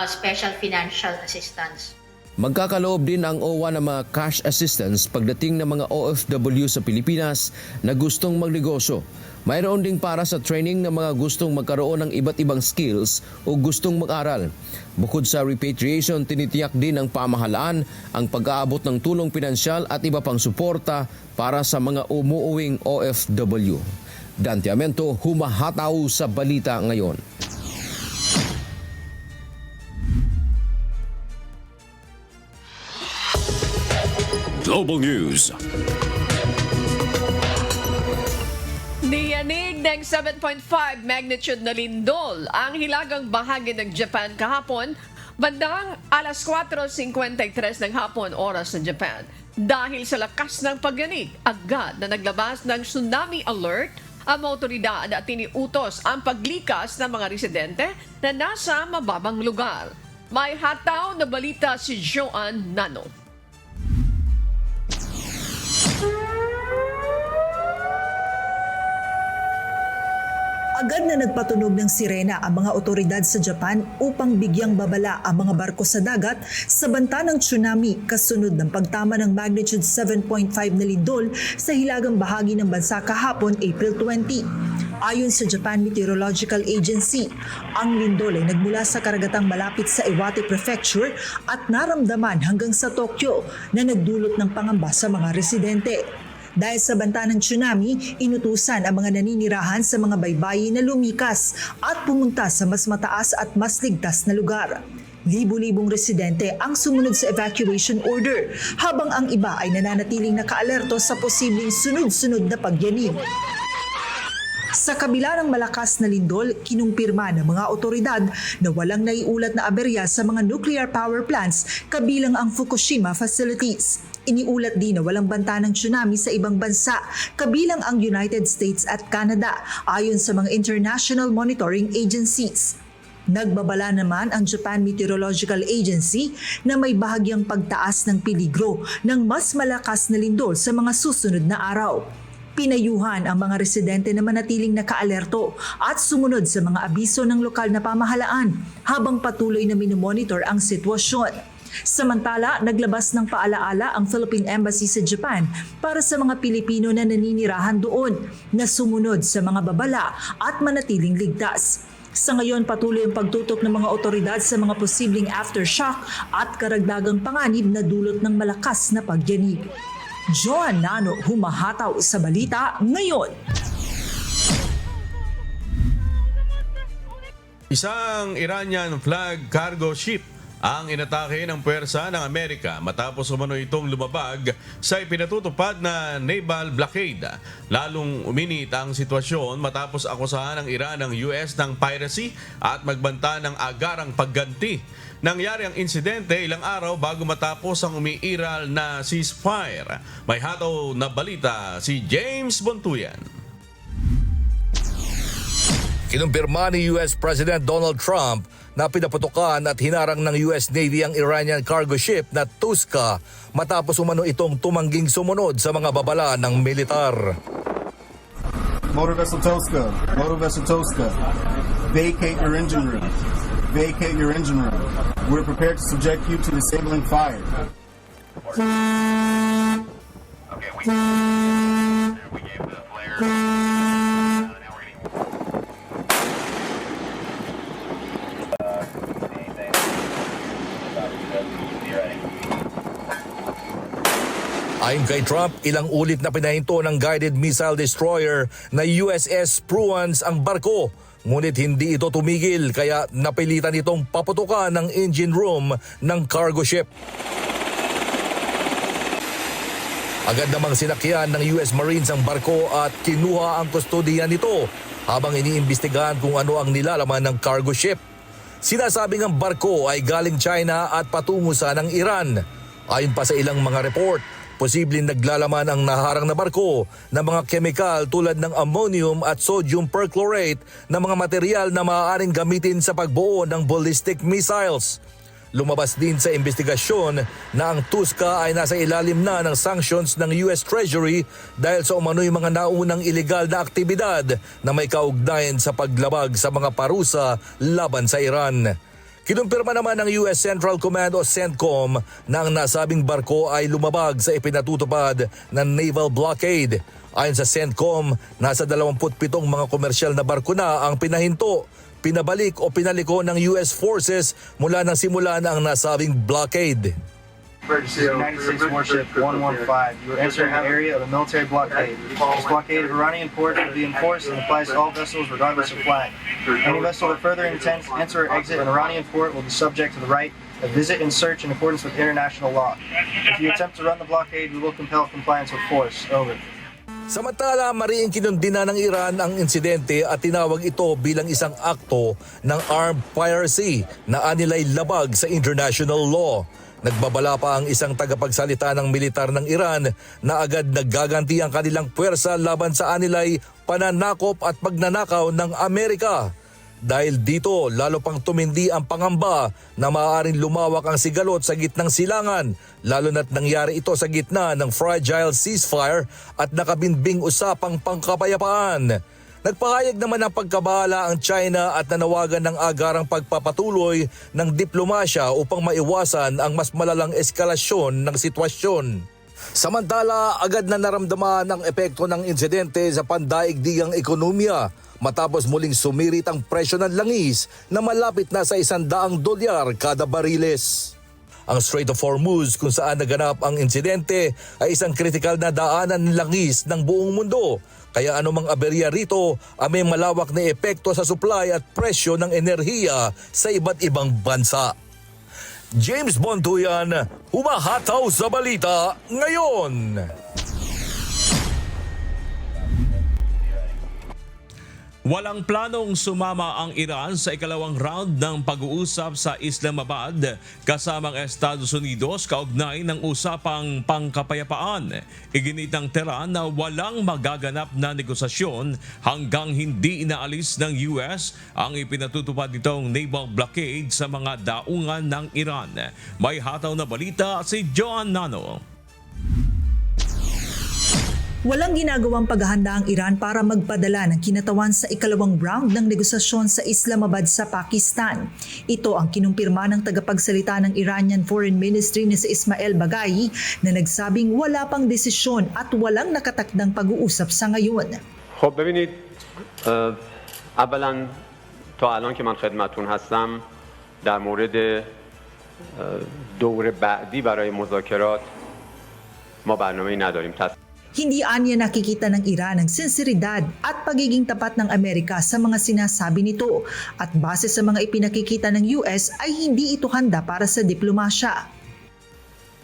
special financial assistance. Magkakaloob din ang OWA ng mga cash assistance pagdating ng mga OFW sa Pilipinas na gustong magnegosyo. Mayroon ding para sa training ng mga gustong magkaroon ng iba't ibang skills o gustong mag-aral. Bukod sa repatriation, tinitiyak din ng pamahalaan ang pag-aabot ng tulong pinansyal at iba pang suporta para sa mga umuuwing OFW. Dante Amento, humahataw sa balita ngayon. Global News. Niyanig ng 7.5 magnitude na lindol ang hilagang bahagi ng Japan kahapon, bandang alas 4:53 ng hapon oras ng Japan. Dahil sa lakas ng pagyanig, agad na naglabas ng tsunami alert ang mga otoridad at tiniutos ang paglikas ng mga residente na nasa mababang lugar. May hataw na balita si Joan Nano. Agad na nagpatunog ng sirena ang mga otoridad sa Japan upang bigyang babala ang mga barko sa dagat sa banta ng tsunami kasunod ng pagtama ng magnitude 7.5 na lindol sa hilagang bahagi ng bansa kahapon April 20. Ayon sa Japan Meteorological Agency, ang lindol ay nagmula sa karagatang malapit sa Iwate Prefecture at naramdaman hanggang sa Tokyo na nagdulot ng pangamba sa mga residente. Dahil sa banta ng tsunami, inutusan ang mga naninirahan sa mga baybayin na lumikas at pumunta sa mas mataas at mas ligtas na lugar. Libu-libong residente ang sumunod sa evacuation order, habang ang iba ay nananatiling nakaalerto sa posibleng sunod-sunod na pagyanig. Sa kabila ng malakas na lindol, kinumpirma ng mga otoridad na walang naiulat na aberya sa mga nuclear power plants kabilang ang Fukushima facilities. Iniulat din na walang banta ng tsunami sa ibang bansa, kabilang ang United States at Canada, ayon sa mga international monitoring agencies. Nagbabala naman ang Japan Meteorological Agency na may bahagyang pagtaas ng peligro ng mas malakas na lindol sa mga susunod na araw. Pinayuhan ang mga residente na manatiling nakaalerto at sumunod sa mga abiso ng lokal na pamahalaan habang patuloy na minomonitor ang sitwasyon. Samantala, naglabas ng paalaala ang Philippine Embassy sa Japan para sa mga Pilipino na naninirahan doon na sumunod sa mga babala at manatiling ligtas. Sa ngayon, patuloy ang pagtutok ng mga otoridad sa mga posibleng aftershock at karagdagang panganib na dulot ng malakas na pagyanig. Joan Nano, humahataw sa balita ngayon. Isang Iranian flag cargo ship ang inatake ng puwersa ng Amerika matapos umano itong lumabag sa ipinatutupad na naval blockade. Lalong uminit ang sitwasyon matapos akusahan ng Iran ng US ng piracy at magbanta ng agarang pagganti. Nangyari ang insidente ilang araw bago matapos ang umiiral na ceasefire. May hataw na balita si James Bontuyan. Kinumpirma ni US President Donald Trump na pinaputukan at hinarang ng US Navy ang Iranian cargo ship na Tuska matapos umano itong tumangging sumunod sa mga babala ng militar. Motor Vessel Tuska, vacate your engine room. Vacate your engine room. We're prepared to subject you to disabling fire. Okay, we gave the flare. Now we're getting Ayon kay Trump, ilang ulit na pinahinto ng guided missile destroyer na USS Pruance ang barko. Ngunit hindi ito tumigil kaya napilitan itong paputukan ng engine room ng cargo ship. Agad namang sinakyan ng US Marines ang barko at kinuha ang kustodiya nito habang iniimbestigahan kung ano ang nilalaman ng cargo ship. Sinasabing ang barko ay galing China at patungo sa ng Iran. Ayon pa sa ilang mga report, posibleng naglalaman ang naharang na barko ng mga kemikal tulad ng ammonium at sodium perchlorate na mga material na maaaring gamitin sa pagbuo ng ballistic missiles. Lumabas din sa investigasyon na ang Tuska ay nasa ilalim na ng sanctions ng US Treasury dahil sa umano'y mga naunang ilegal na aktibidad na may kaugnayan sa paglabag sa mga parusa laban sa Iran. Kinumpirma naman ng US Central Command o CENTCOM na ang nasabing barko ay lumabag sa ipinatutupad ng naval blockade. Ayon sa CENTCOM, nasa 27 mga komersyal na barko na ang pinahinto, pinabalik o pinaliko ng US forces mula nang simulan ang nasabing blockade. Emergency, United States Warship 115. You are entering the area of a military blockade. This blockade of Iranian ports will be enforced and applies to all vessels regardless of flag. Any vessel that further intends to enter or exit an Iranian port will be subject to the right of visit and search in accordance with international law. If you attempt to run the blockade, we will compel compliance with force. Over. Samantala, mariing kinundina ng Iran ang insidente at tinawag ito bilang isang akto ng armed piracy na anilay labag sa international law. Nagbabala pa ang isang tagapagsalita ng militar ng Iran na agad naggaganti ang kanilang puwersa laban sa anilay pananakop at pagnanakaw ng Amerika. Dahil dito, lalo pang tumindi ang pangamba na maaaring lumawak ang sigalot sa gitnang silangan, lalo na't nangyari ito sa gitna ng fragile ceasefire at nakabinbing usapang pangkapayapaan. Nagpahayag naman ng pagkabahala ang China at nanawagan ng agarang pagpapatuloy ng diplomasya upang maiwasan ang mas malalang eskalasyon ng sitwasyon. Samantala, agad na naramdaman ang epekto ng insidente sa pandaigdigang ekonomiya matapos muling sumirit ang presyo ng langis na malapit na sa $100 kada bariles. Ang Strait of Hormuz kung saan naganap ang insidente ay isang kritikal na daanan ng langis ng buong mundo. Kaya anumang aberya rito ay may malawak na epekto sa supply at presyo ng enerhiya sa iba't ibang bansa. James Bontuyan, humahataw sa balita ngayon. Walang planong sumama ang Iran sa ikalawang round ng pag-uusap sa Islamabad kasamang Estados Unidos kaugnay ng usapang pangkapayapaan. Iginit ng Tehran na walang magaganap na negosasyon hanggang hindi inaalis ng US ang ipinatutupad nitong naval blockade sa mga daungan ng Iran. May hataw na balita si Joan Nano. Walang ginagawang paghahanda ang Iran para magpadala ng kinatawan sa ikalawang round ng negosasyon sa Islamabad sa Pakistan. Ito ang kinumpirma ng tagapagsalita ng Iranian Foreign Ministry na si Ismail Baghai na nagsabing wala pang desisyon at walang nakatakdang pag-uusap sa ngayon. خب ببینید اولا تا الان که من خدمتتون هستم در مورد دور بعدی برای مذاکرات ما برنامه‌ای نداریم. Hindi anya nakikita ng Iran ang sinseridad at pagiging tapat ng Amerika sa mga sinasabi nito at base sa mga ipinakikita ng US ay hindi ito handa para sa diplomasya.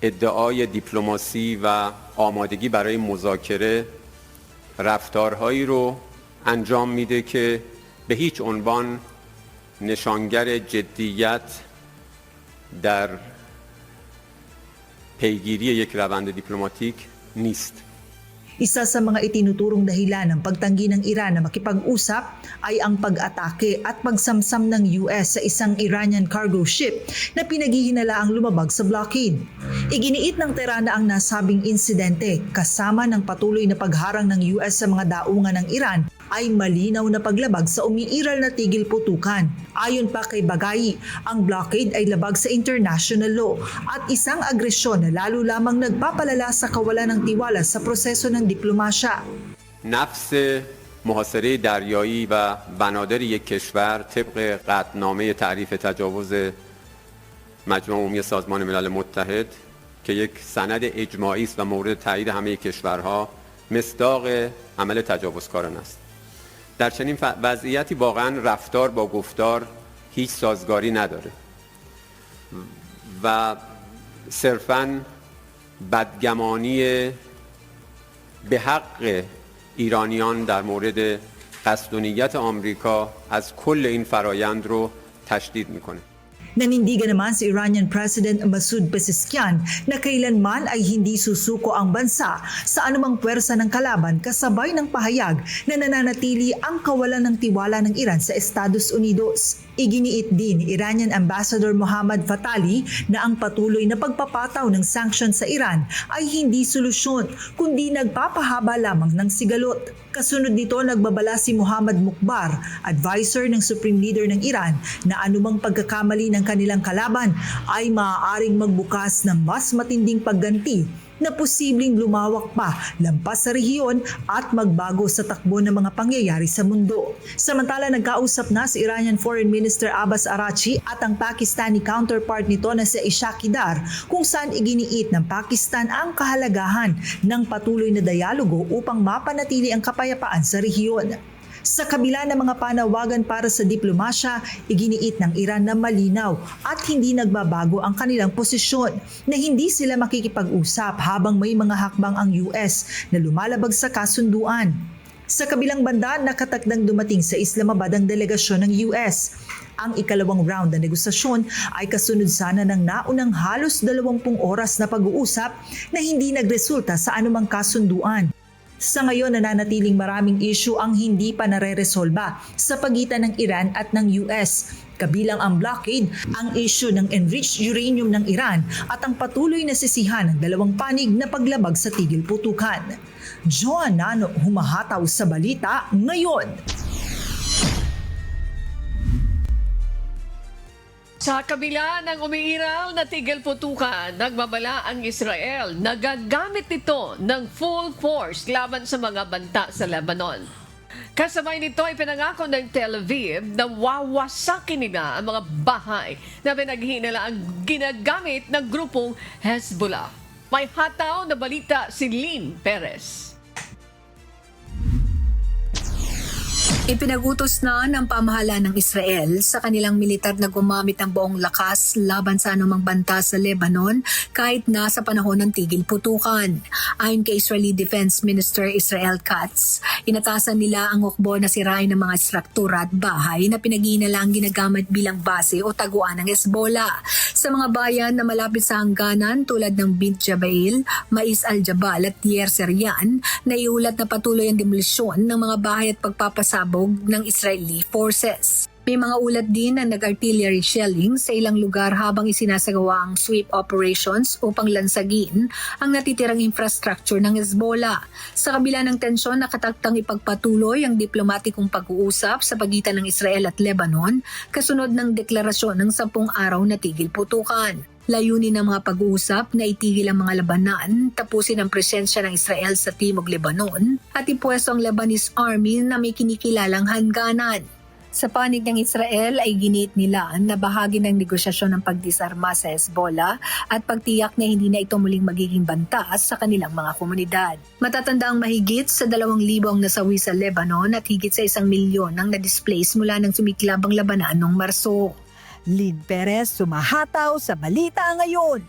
ادعای دیپلماسی و آمادگی برای مذاکره رفتارهایی رو انجام میده که به هیچ عنوان نشانگر جدیت در پیگیری یک روند دیپلماتیک نیست. Isa sa mga itinuturong dahilan ng pagtanggi ng Iran na makipag-usap ay ang pag-atake at pagsamsam ng US sa isang Iranian cargo ship na pinaghihinalaang lumabag sa blockade. Iginiit ng Tehran na ang nasabing insidente kasama ng patuloy na pagharang ng US sa mga daungan ng Iran ay malinaw na paglabag sa umiiral na tigil putukan. Ayon pa kay Baghai, ang blockade ay labag sa international law at isang agresyon na lalo lamang nagpapalala sa kawalan ng tiwala sa proseso ng diplomasya. نفس محاصره دریایی و بنادر یک کشور طبق قطعنامه تعریف تجاوز مجمع عمومی سازمان ملل متحد که یک سند اجماعی است و مورد تایید همه کشورها مصداق عمل تجاوزکارانه است. در چنین وضعیتی واقعا رفتار با گفتار هیچ سازگاری نداره و صرفاً بدگمانی به حق ایرانیان در مورد قصد و نیت آمریکا از کل این فرایند رو تشدید میکنه. Nanindigan naman si Iranian President Masoud Pezeshkian na kailanman ay hindi susuko ang bansa sa anumang puwersa ng kalaban kasabay ng pahayag na nananatili ang kawalan ng tiwala ng Iran sa Estados Unidos. Iginiit din ni Iranian Ambassador Mohammad Fatali na ang patuloy na pagpapataw ng sanctions sa Iran ay hindi solusyon kundi nagpapahaba lamang ng sigalot. Kasunod nito, nagbabala si Muhammad Mukhbar, advisor ng Supreme Leader ng Iran, na anumang pagkakamali ng kanilang kalaban ay maaaring magbukas ng mas matinding pagganti na posibleng lumawak pa lampas sa rehiyon at magbago sa takbo ng mga pangyayari sa mundo. Samantala, nagkausap na si Iranian Foreign Minister Abbas Araghchi at ang Pakistani counterpart nito na si Ishaq Dar, kung saan iginiit ng Pakistan ang kahalagahan ng patuloy na dialogo upang mapanatili ang kapayapaan sa rehiyon. Sa kabila ng mga panawagan para sa diplomasya, iginiit ng Iran na malinaw at hindi nagbabago ang kanilang posisyon na hindi sila makikipag-usap habang may mga hakbang ang US na lumalabag sa kasunduan. Sa kabilang banda, nakatakdang dumating sa Islamabad ang delegasyon ng US. Ang ikalawang round na negosasyon ay kasunod sana ng naunang halos 20 oras na pag-uusap na hindi nagresulta sa anumang kasunduan. Sa ngayon, nananatiling maraming issue ang hindi pa nareresolba sa pagitan ng Iran at ng US. Kabilang ang blockade, ang issue ng enriched uranium ng Iran at ang patuloy na sisihan ng dalawang panig na paglabag sa tigil putukan. Joan Nano, humahataw sa balita ngayon. Sa kabila ng umiiral na tigil putukan, nagbabala ang Israel na gagamit ito ng full force laban sa mga banta sa Lebanon. Kasabay nito ay pinangako ng Tel Aviv na wawasakin nila ang mga bahay na pinaghinala ang ginagamit ng grupong Hezbollah. May hataw na balita si Lynn Perez. Ipinagutos na ng pamahalaan ng Israel sa kanilang militar na gumamit ng buong lakas laban sa anumang banta sa Lebanon kahit na sa panahon ng tigil putukan. Ayon kay Israeli Defense Minister Israel Katz, inatasan nila ang hukbo na sirain ng mga struktura at bahay na pinaghihinalang ginagamit bilang base o taguan ng Hezbollah. Sa mga bayan na malapit sa hangganan tulad ng Bint Jabail, Mais al-Jabal at Yer Serian, naiulat na patuloy ang demolisyon ng mga bahay at pagpapasabog ng Israeli forces. May mga ulat din na nag-artillery shelling sa ilang lugar habang isinasagawa ang sweep operations upang lansagin ang natitirang infrastructure ng Hezbollah. Sa kabila ng tensyon, nakataktang ipagpatuloy ang diplomatikong pag-uusap sa pagitan ng Israel at Lebanon kasunod ng deklarasyon ng 10 araw na tigil putukan. Layunin ng mga pag-uusap na itigil ang mga labanan, tapusin ang presensya ng Israel sa Timog Lebanon at ipwesto ang Lebanese Army na may kinikilalang hangganan. Sa panig ng Israel ay giniit nila na bahagi ng negosyasyon ng pagdisarma sa Hezbollah at pagtiyak na hindi na ito muling magiging bantas sa kanilang mga komunidad. Matatanda ang mahigit sa 2,000 ang nasawi sa Lebanon at higit sa 1 milyon ang na-displace mula ng sumiklab ang labanan noong Marso. Lynn Perez, sumahataw sa balita ngayon.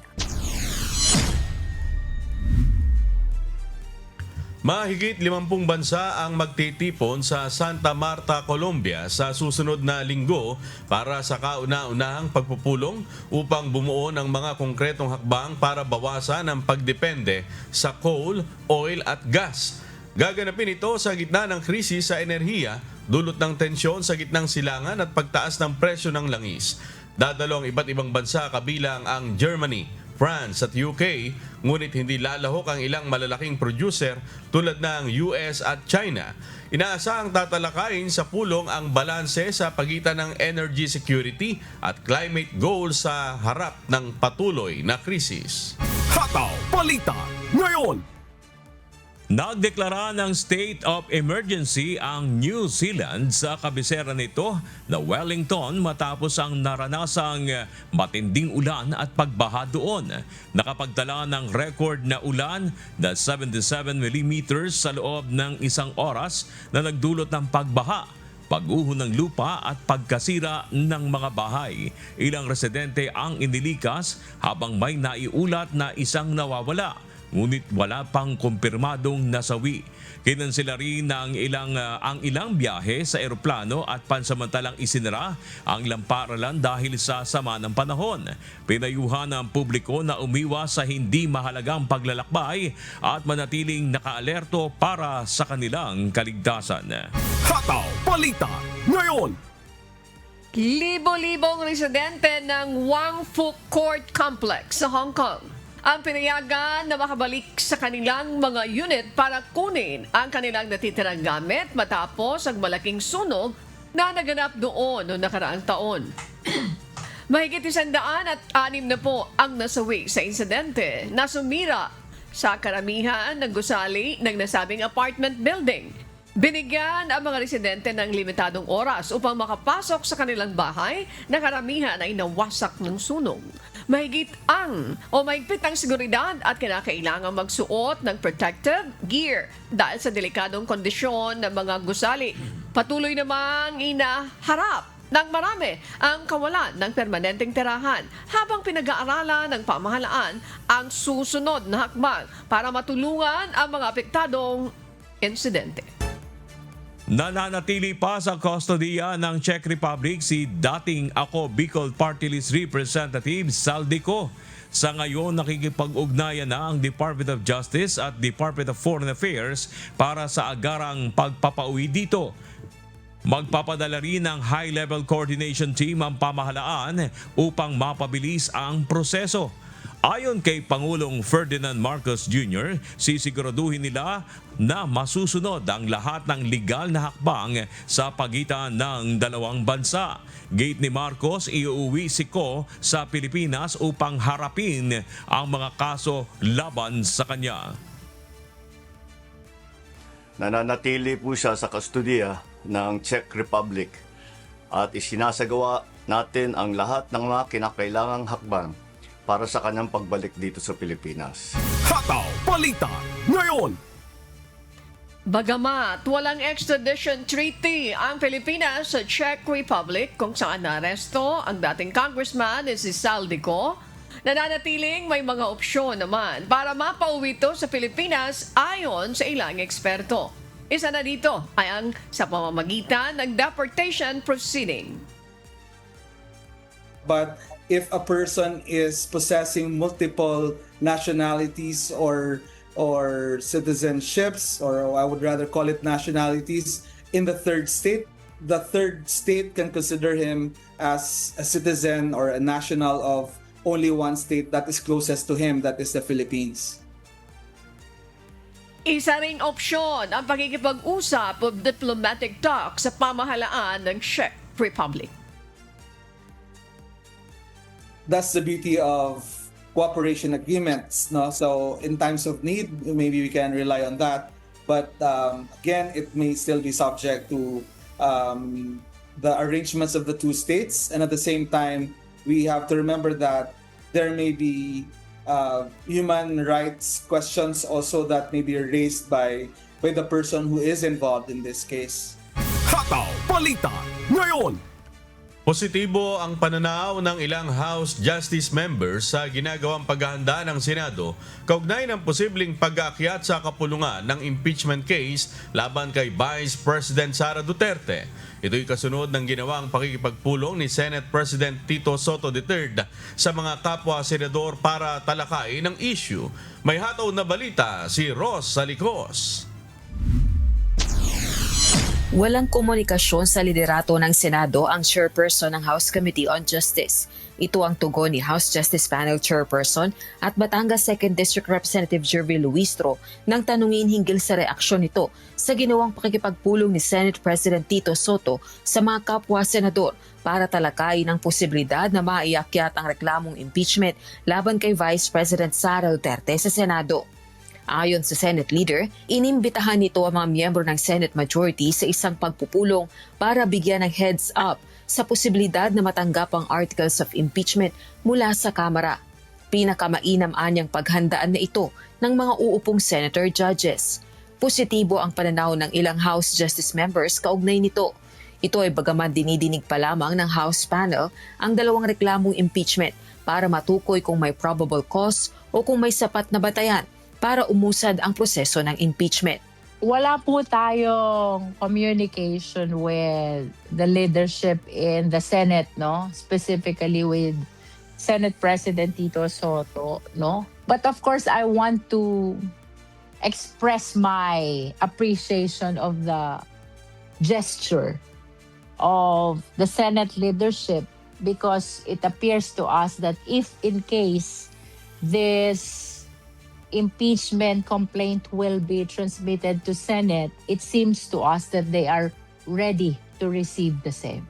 Mahigit 50 bansa ang magtitipon sa Santa Marta, Colombia sa susunod na linggo para sa kauna-unahang pagpupulong upang bumuo ng mga konkretong hakbang para bawasan ang pagdepende sa coal, oil at gas. Gaganapin ito sa gitna ng krisis sa enerhiya, dulot ng tensyon sa gitnang silangan at pagtaas ng presyo ng langis. Dadalo ang iba't ibang bansa kabilang ang Germany, France at UK, ngunit hindi lalahok ang ilang malalaking producer tulad ng US at China. Inaasahang tatalakayin sa pulong ang balanse sa pagitan ng energy security at climate goals sa harap ng patuloy na krisis. Hataw Balita ngayon! Nagdeklara ng state of emergency ang New Zealand sa kabisera nito na Wellington matapos ang naranasang matinding ulan at pagbaha doon. Nakapagtala ng record na ulan na 77 mm sa loob ng 1 oras na nagdulot ng pagbaha, pag-uho ng lupa at pagkasira ng mga bahay. Ilang residente ang inilikas habang may naiulat na isang nawawala. ngunit wala pang kumpirmadong nasawi. Kinansela rin ang ilang biyahe sa eroplano at pansamantalang isinara ang ilang paaralan dahil sa sama ng panahon. Pinayuhan ng publiko na umiwas sa hindi mahalagang paglalakbay at manatiling nakaalerto para sa kanilang kaligtasan. Hataw Balita ngayon. Libo-libong residente ng Wang Fu Court Complex sa Hong Kong ang pinayagan na makabalik sa kanilang mga unit para kunin ang kanilang natitirang gamit matapos ang malaking sunog na naganap doon noong nakaraang taon. Mahigit 106 na po ang nasawi sa insidente na sumira sa karamihan ng gusali ng nasabing apartment building. Binigyan ang mga residente ng limitadong oras upang makapasok sa kanilang bahay na karamihan ay nawasak ng sunog. Mahigpit ang seguridad at kinakailangan magsuot ng protective gear dahil sa delikadong kondisyon ng mga gusali. Patuloy namang inaharap ng marami ang kawalan ng permanenteng tirahan habang pinag-aaralan ng pamahalaan ang susunod na hakbang para matulungan ang mga apektadong insidente. Nananatili pa sa kustodiya ng Czech Republic si dating Ako Bicol Party List Representative Saldico. Sa ngayon, nakikipag-ugnayan na ang Department of Justice at Department of Foreign Affairs para sa agarang pagpapauwi dito. Magpapadala rin ng high-level coordination team ang pamahalaan upang mapabilis ang proseso. Ayon kay Pangulong Ferdinand Marcos Jr., sisiguraduhin nila na masusunod ang lahat ng legal na hakbang sa pagitan ng dalawang bansa. Gate ni Marcos, iuwi si Ko sa Pilipinas upang harapin ang mga kaso laban sa kanya. Nananatili po siya sa kustodiya ng Czech Republic at isinasagawa natin ang lahat ng mga kinakailangang hakbang para sa kanyang pagbalik dito sa Pilipinas. Hataw Balita ngayon. Bagamat walang extradition treaty ang Pilipinas sa Czech Republic kung saan naaresto ang dating congressman na si Saldico, nananatiling may mga opsyon naman para mapauwi ito sa Pilipinas ayon sa ilang eksperto. Isa na dito ay ang sa pamamagitan ng deportation proceeding. But if a person is possessing multiple nationalities or citizenships, or I would rather call it nationalities, in the third state can consider him as a citizen or a national of only one state that is closest to him, that is the Philippines. Isa ring opsyon ang pagkikipag-usap o diplomatic talk sa pamahalaan ng Czech Republic. That's the beauty of cooperation agreements, no? So in times of need, maybe we can rely on that. But again, it may still be subject to the arrangements of the two states. And at the same time, we have to remember that there may be human rights questions also that may be raised by the person who is involved in this case. Hataw Balita ngayon. Positibo ang pananaw ng ilang House Justice members sa ginagawang paghahanda ng Senado kaugnay ng posibleng pag-aakyat sa kapulungan ng impeachment case laban kay Vice President Sara Duterte. Ito'y kasunod ng ginawang pakikipagpulong ni Senate President Tito Soto III sa mga kapwa senador para talakayin ang issue. May hataw na balita si Ross Salicos. Walang komunikasyon sa liderato ng Senado ang chairperson ng House Committee on Justice. Ito ang tugon ni House Justice Panel Chairperson at Batangas 2nd District Representative Jervy Luistro nang tanungin hinggil sa reaksyon nito sa ginawang pakikipagpulong ni Senate President Tito Soto sa mga kapwa senador para talakayin ang posibilidad na maiakyat ang reklamong impeachment laban kay Vice President Sara Duterte sa Senado. Ayon sa Senate Leader, inimbitahan nito ang mga miyembro ng Senate Majority sa isang pagpupulong para bigyan ng heads up sa posibilidad na matanggap ang articles of impeachment mula sa Kamara. Pinakamainam anyang paghandaan na ito ng mga uupong senator judges. Positibo ang pananaw ng ilang House Justice members kaugnay nito. Ito ay bagaman dinidinig pa lamang ng House panel ang dalawang reklamong impeachment para matukoy kung may probable cause o kung may sapat na batayan para umusad ang proseso ng impeachment. Wala po tayong communication with the leadership in the Senate, no? Specifically with Senate President Tito Soto, no? But of course, I want to express my appreciation of the gesture of the Senate leadership, because it appears to us that if in case this impeachment complaint will be transmitted to Senate, it seems to us that they are ready to receive the same.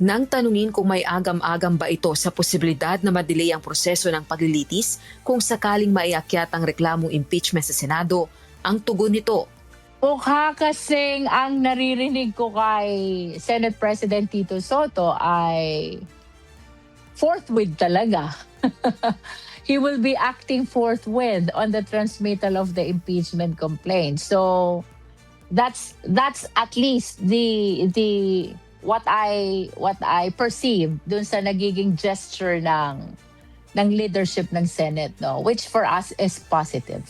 Nang tanungin kung may agam-agam ba ito sa posibilidad na madelay ang proseso ng paglilitis kung sakaling maiakyat ang reklamong impeachment sa Senado, ang tugon nito, Mukha kasing ang naririnig ko kay Senate President Tito Soto ay forthwith talaga. He will be acting forthwith on the transmittal of the impeachment complaint. So that's at least the what I perceive dun sa nagiging gesture ng leadership ng Senate, no, which for us is positive.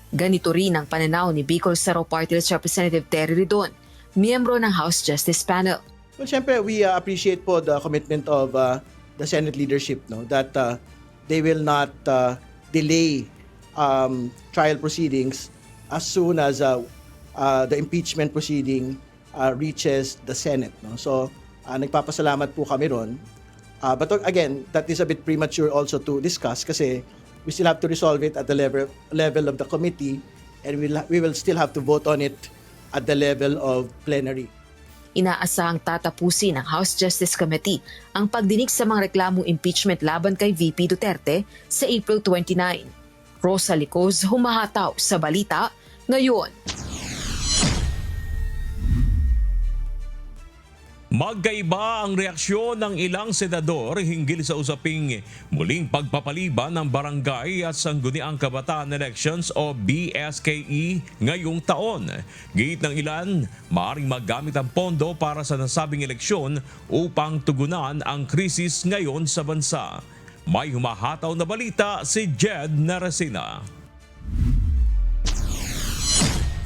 Ganito rin ang pananaw ni Bicol Saro Party List Representative Terry Ridon, miyembro ng House Justice Panel. Well, syempre, we appreciate po the commitment of the Senate leadership, no, that they will not delay trial proceedings as soon as the impeachment proceeding reaches the Senate, no. So, nagpapasalamat po kami ron. But again, that is a bit premature also to discuss kasi we still have to resolve it at the level of the committee, and we will still have to vote on it at the level of plenary. Inaasahang tatapusin ng House Justice Committee ang pagdinig sa mga reklamong impeachment laban kay VP Duterte sa April 29. Rosa Licoz, humahataw sa balita ngayon. Magkaiba ang reaksyon ng ilang senador hinggil sa usaping muling pagpapaliban ng barangay at sangguniang kabataan elections o BSKE ngayong taon. Giit ng ilan, maaaring magamit ang pondo para sa nasabing eleksyon upang tugunan ang krisis ngayon sa bansa. May humahataw na balita si Jed Narasina.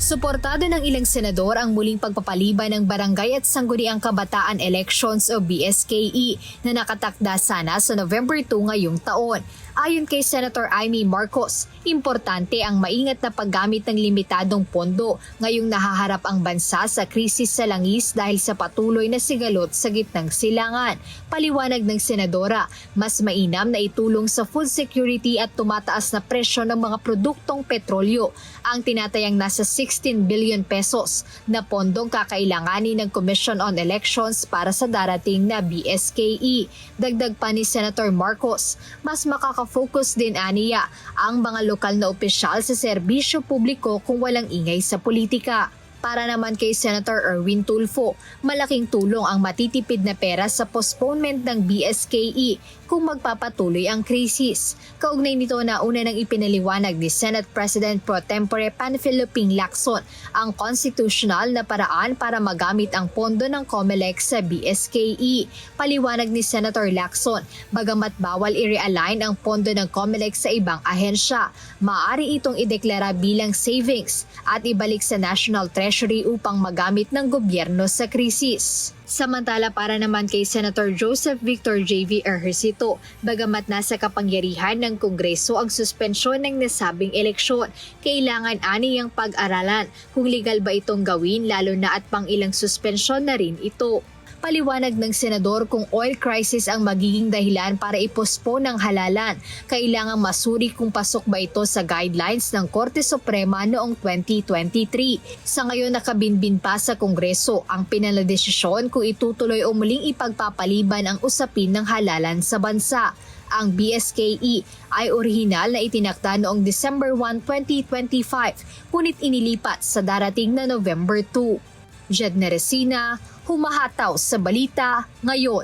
Suportado ng ilang senador ang muling pagpapaliban ng Barangay at Sangguniang Kabataan Elections o BSKE na nakatakda sana sa November 2 ngayong taon. Ayon kay Senator Amy Marcos, importante ang maingat na paggamit ng limitadong pondo ngayong nahaharap ang bansa sa krisis sa langis dahil sa patuloy na sigalot sa gitnang silangan. Paliwanag ng senadora, mas mainam na itulong sa food security at tumataas na presyo ng mga produktong petrolyo ang tinatayang nasa 16 billion pesos na pondong kakailanganin ng Commission on Elections para sa darating na BSKE. Dagdag pa ni Senator Marcos, mas makaka-focus din aniya ang mga lokal na opisyal sa serbisyo publiko kung walang ingay sa politika. Para naman kay Senator Erwin Tulfo, malaking tulong ang matitipid na pera sa postponement ng BSKE kung magpapatuloy ang krisis. Kaugnay nito na una nang ipinaliwanag ni Senate President Pro Tempore Panfilo Ping Lacson ang constitutional na paraan para magamit ang pondo ng COMELEC sa BSKE. Paliwanag ni Senator Lacson, bagamat bawal i-realign ang pondo ng COMELEC sa ibang ahensya, maaari itong ideklara bilang savings at ibalik sa National Treasury upang magamit ng gobyerno sa krisis. Samantala para naman kay Senator Joseph Victor J.V. Ejercito, bagamat nasa kapangyarihan ng Kongreso ang suspensyon ng nasabing eleksyon, kailangan aniyang pag-aralan kung legal ba itong gawin lalo na at pang ilang suspensyon na rin ito. Paliwanag ng senador kung oil crisis ang magiging dahilan para i-postpone ang halalan, kailangang masuri kung pasok ba ito sa guidelines ng Korte Suprema noong 2023. Sa ngayon nakabinbin pa sa Kongreso ang pinaladesisyon kung itutuloy o muling ipagpapaliban ang usapin ng halalan sa bansa. Ang BSKE ay orihinal na itinakda noong December 1, 2025, ngunit inilipat sa darating na November 2. Jed Neresina, humahataw sa balita ngayon.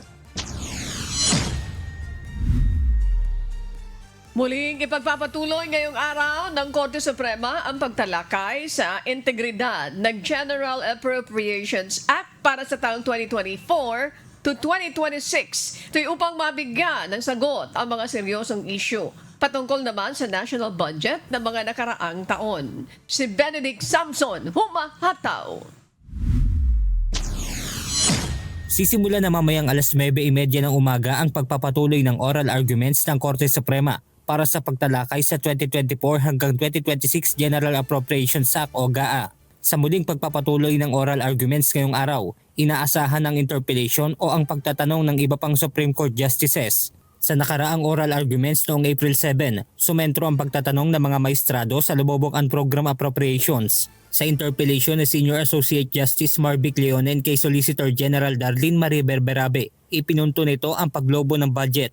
Muling ipagpapatuloy ngayong araw ng Korte Suprema ang pagtalakay sa integridad ng General Appropriations Act para sa taong 2024 to 2026. Ito'y upang mabigyan ng sagot ang mga seryosong issue patungkol naman sa national budget ng mga nakaraang taon. Si Benedict Samson, humahataw. Sisimula na mamayang alas 9:30 ng umaga ang pagpapatuloy ng oral arguments ng Korte Suprema para sa pagtalakay sa 2024 hanggang 2026 General Appropriations Act o GAA. Sa muling pagpapatuloy ng oral arguments ngayong araw, inaasahan ang interpellation o ang pagtatanong ng iba pang Supreme Court Justices. Sa nakaraang oral arguments noong April 7, sumentro ang pagtatanong ng mga maestrado sa lubobong program appropriations. Sa interpellation ni Senior Associate Justice Marvic Leonen kay Solicitor General Darlene Marie Berberabe, ipinunto nito ang paglobo ng budget.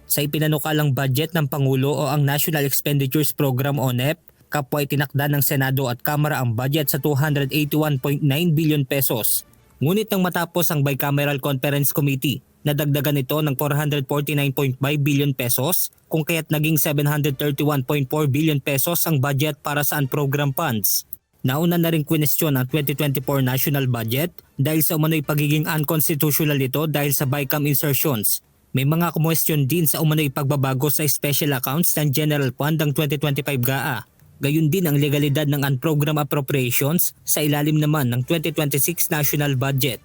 Sa ipinanukalang budget ng Pangulo o ang National Expenditures Program o NEP, kapwa itinakda ng Senado at Kamara ang budget sa 281.9 billion pesos. Ngunit nang matapos ang Bicameral Conference Committee, nadagdagan ito ng 449.5 billion pesos kung kaya't naging 731.4 billion pesos ang budget para sa program funds. Nauna na rin kwestiyon ang 2024 national budget dahil sa umano'y pagiging unconstitutional ito dahil sa BICAM insertions. May mga kumwestiyon din sa umano'y pagbabago sa special accounts ng General Fund ng 2025 GAA. Gayun din ang legalidad ng unprogram appropriations sa ilalim naman ng 2026 national budget.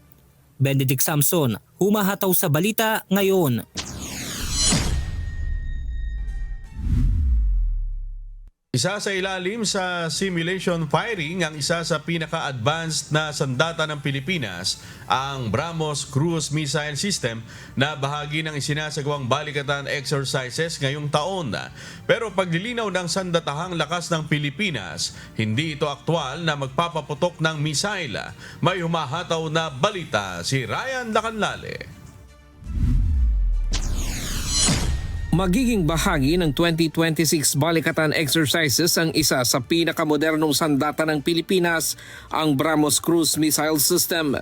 Benedict Samson, humahataw sa balita ngayon. Isa sa ilalim sa simulation firing ang isa sa pinaka-advanced na sandata ng Pilipinas, ang BrahMos Cruise Missile System na bahagi ng isinasagawang balikatan exercises ngayong taon. Pero paglilinaw ng sandatahang lakas ng Pilipinas, hindi ito aktwal na magpapaputok ng missile. May humahataw na balita si Ryan Lacanlale. Magiging bahagi ng 2026 balikatan exercises ang isa sa pinakamodernong sandata ng Pilipinas, ang BrahMos Cruise Missile System.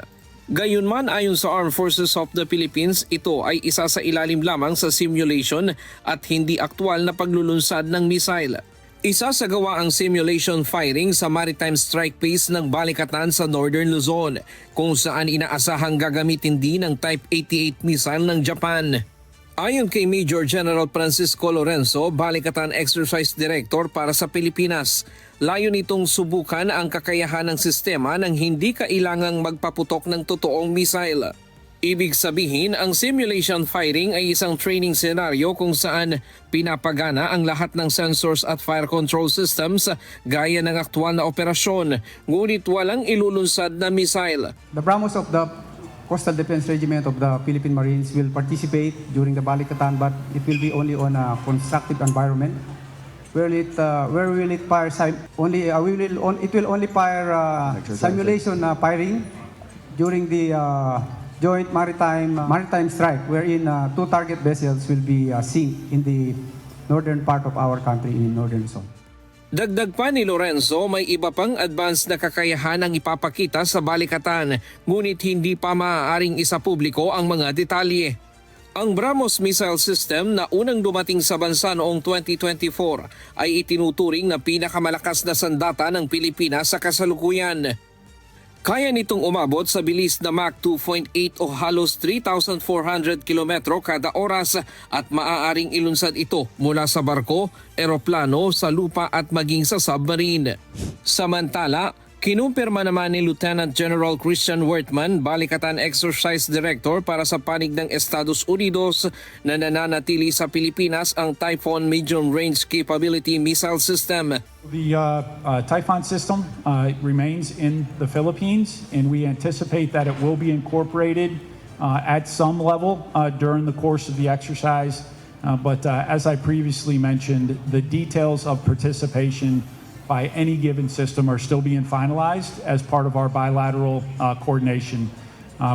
Gayunman, ayon sa Armed Forces of the Philippines, ito ay isa sa ilalim lamang sa simulation at hindi aktwal na paglulunsad ng missile. Isa sa gawa ang simulation firing sa Maritime Strike Base ng Balikatan sa Northern Luzon, kung saan inaasahang gagamitin din ng Type 88 missile ng Japan. Ayon kay Major General Francisco Lorenzo, Balikatan Exercise Director para sa Pilipinas, layo nitong subukan ang kakayahan ng sistema nang hindi kailangang magpaputok ng totoong missile. Ibig sabihin, ang simulation firing ay isang training scenario kung saan pinapagana ang lahat ng sensors at fire control systems gaya ng aktwal na operasyon, ngunit walang ilulunsad na missile. The BrahMos of the Coastal Defense Regiment of the Philippine Marines will participate during the Balikatan, but it will be only on a constructive environment. Where will it fire? It will only fire simulation firing during the joint maritime strike, wherein two target vessels will be sink in the northern part of our country in northern zone. Dagdag pa ni Lorenzo, may iba pang advanced na kakayahan ang ipapakita sa balikatan, ngunit hindi pa maaaring isapubliko ang mga detalye. Ang BrahMos Missile System na unang dumating sa bansa noong 2024 ay itinuturing na pinakamalakas na sandata ng Pilipinas sa kasalukuyan. Kaya nitong umabot sa bilis na Mach 2.8 o halos 3,400 kilometro kada oras at maaaring ilunsad ito mula sa barko, eroplano, sa lupa at maging sa submarine. Samantala, kinumpirma naman ni Lieutenant General Christian Wertman, Balikatan Exercise Director para sa panig ng Estados Unidos, na nananatili sa Pilipinas ang Typhoon Medium Range Capability Missile System. The Typhoon system remains in the Philippines, and we anticipate that it will be incorporated at some level during the course of the exercise. But as I previously mentioned, the details of participation by any given system are still being finalized as part of our bilateral coordination.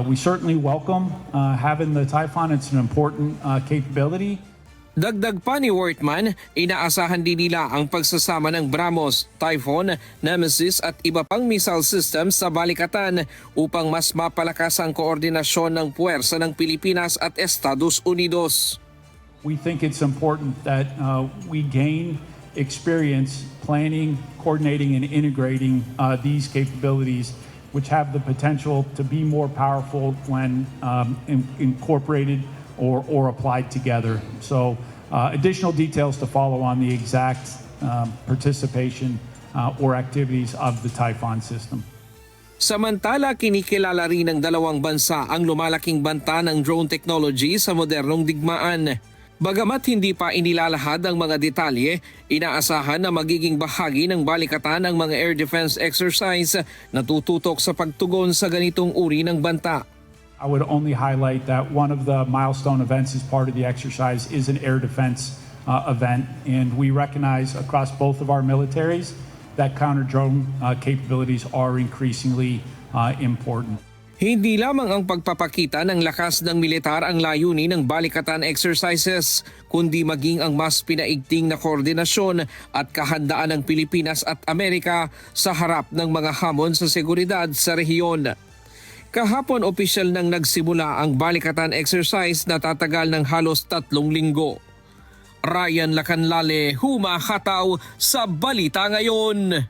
We certainly welcome having the Typhoon. It's an important capability. Dagdag pa ni Wertman, inaasahan din nila ang pagsasama ng BrahMos, Typhoon, Nemesis at iba pang missile systems sa balikatan upang mas mapalakas ang koordinasyon ng puwersa ng Pilipinas at Estados Unidos. We think it's important that we gain experience planning, coordinating, and integrating these capabilities, which have the potential to be more powerful when incorporated or applied together. So additional details to follow on the exact participation or activities of the Typhon system. Samantala, kinikilala rin ng dalawang bansa ang lumalaking banta ng drone technology sa modernong digmaan. Bagamat hindi pa inilalahad ang mga detalye, inaasahan na magiging bahagi ng balikatan ang mga air defense exercise na tututok sa pagtugon sa ganitong uri ng banta. I would only highlight that one of the milestone events as part of the exercise is an air defense event, and we recognize across both of our militaries that counter-drone capabilities are increasingly important. Hindi lamang ang pagpapakita ng lakas ng militar ang layunin ng balikatan exercises, kundi maging ang mas pinaigting na koordinasyon at kahandaan ng Pilipinas at Amerika sa harap ng mga hamon sa seguridad sa rehiyon. Kahapon opisyal nang nagsimula ang balikatan exercise na tatagal ng halos 3 linggo. Ryan Lacanlale, humahataw sa Balita Ngayon.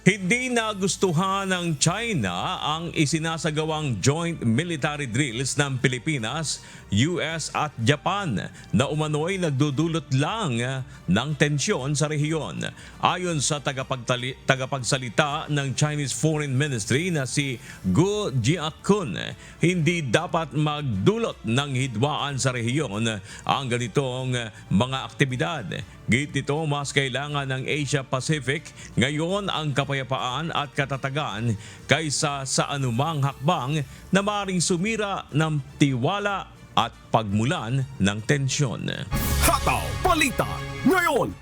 Hindi nagustuhan ng China ang isinasagawang joint military drills ng Pilipinas, US at Japan na umano'y nagdudulot lang ng tensyon sa rehiyon. Ayon sa tagapagsalita ng Chinese Foreign Ministry na si Guo Jiakun, hindi dapat magdulot ng hidwaan sa rehiyon ang ganitong mga aktibidad. Git nito, mas kailangan ng Asia Pacific ngayon ang kapayapaan at katatagan kaysa sa anumang hakbang na maaaring sumira ng tiwala at pagmulan ng tensyon. Hataw Balita Ngayon.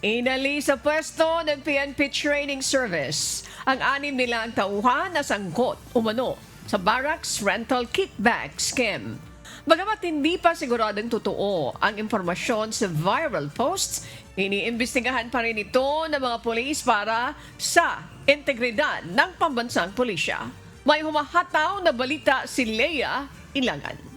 Inali sa pwesto ng PNP Training Service ang 6 nilang tauhan na sangkot umano sa barracks rental kickback scam. Bagamat hindi pa siguradong totoo ang impormasyon sa viral posts, iniimbestigahan pa rin ito ng mga pulis para sa integridad ng pambansang pulisya. May humahataw na balita si Leia Ilangan.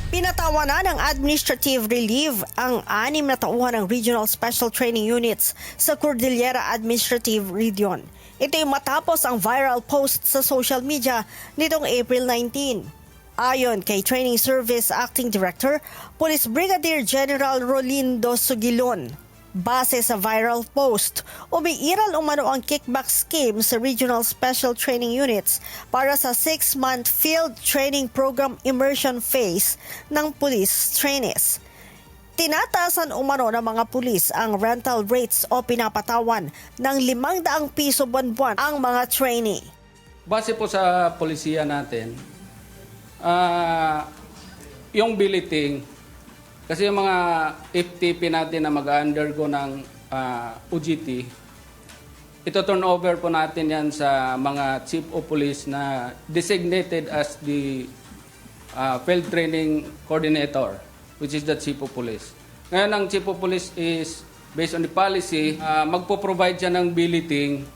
Pinatawanan ng administrative relief ang 6 na tauhan ng Regional Special Training Units sa Cordillera Administrative Region. Ito ay matapos ang viral post sa social media nitong April 19. Ayon kay Training Service Acting Director, Police Brigadier General Rolindo Sugilon, base sa viral post, umiiral umano ang kickback scheme sa Regional Special Training Units para sa 6-month Field Training Program Immersion Phase ng police trainees. Tinataasan umano ng mga pulis ang rental rates o pinapatawan ng 500 piso buwan-buwan ang mga trainee. Base po sa polisiya natin, yung billeting, kasi yung mga FTP natin na mag-undergo ng OJT, ito turn over po natin yan sa mga chief of police na designated as the field training coordinator, which is the chief of police. Ngayon, ang chief of police is, based on the policy, magpo-provide siya ng billeting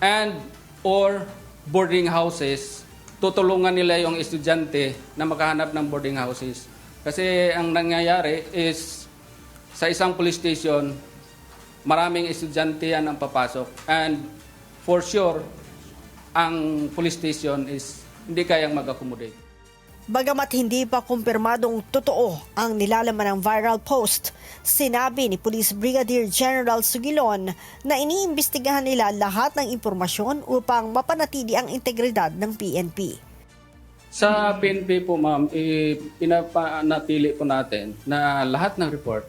and or boarding houses. Tutulungan nila yung estudyante na makahanap ng boarding houses. Kasi ang nangyayari is, sa isang police station, maraming estudyante yan ang papasok. And for sure, ang police station is hindi kayang mag-accommodate. Bagamat hindi pa kumpirmadong totoo ang nilalaman ng viral post, sinabi ni Police Brigadier General Sugilon na iniimbestigahan nila lahat ng impormasyon upang mapanatili ang integridad ng PNP. Sa PNP po ma'am, pinapanatili po natin na lahat ng report,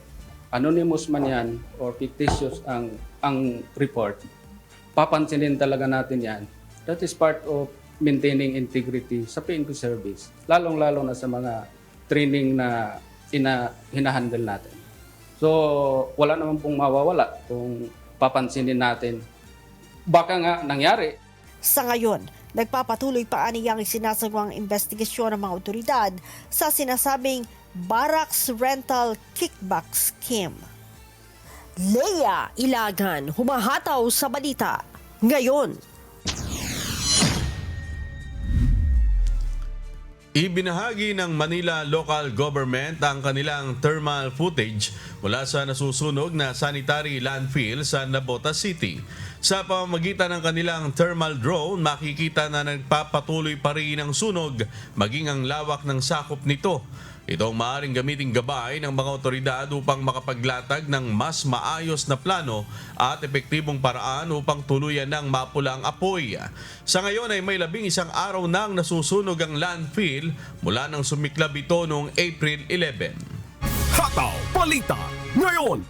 anonymous man yan or fictitious ang report, papansinin talaga natin yan. That is part of maintaining integrity sa PNP service, lalong-lalo na sa mga training na hinahandle natin. So, wala naman pong mawawala kung papansinin natin. Baka nga nangyari. Sa ngayon, nagpapatuloy pa aniyang sinasagawang investigasyon ng mga otoridad sa sinasabing barracks rental kickback scheme. Leia Ilagan, humahataw sa Balita Ngayon. Ibinahagi ng Manila Local Government ang kanilang thermal footage mula sa nasusunog na sanitary landfill sa Navotas City. Sa pamamagitan ng kanilang thermal drone, makikita na nagpapatuloy pa rin ang sunog maging ang lawak ng sakop nito. Ito ang maaaring gamiting gabay ng mga otoridad upang makapaglatag ng mas maayos na plano at epektibong paraan upang tuluyan ng mapula ang apoy. Sa ngayon ay may 11 araw nang nasusunog ang landfill mula nang sumiklab ito noong April 11. Hataw Balita ngayon.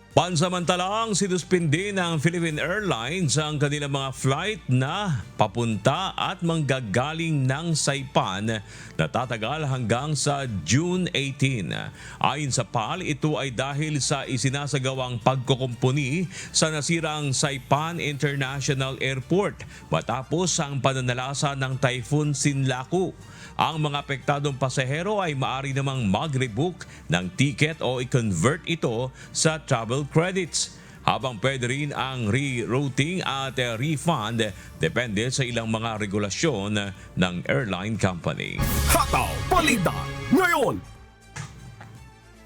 Pansamantalang sinuspindi ng Philippine Airlines ang kanilang mga flight na papunta at manggagaling ng Saipan na tatagal hanggang sa June 18. Ayon sa PAL, ito ay dahil sa isinasagawang pagkukumpuni sa nasirang Saipan International Airport matapos ang pananalasa ng Typhoon Sinlaku. Ang mga apektadong pasahero ay maaari namang mag-rebook ng ticket o i-convert ito sa travel credits. Habang pwede rin ang rerouting at refund depende sa ilang mga regulasyon ng airline company. Hataw Balita ngayon.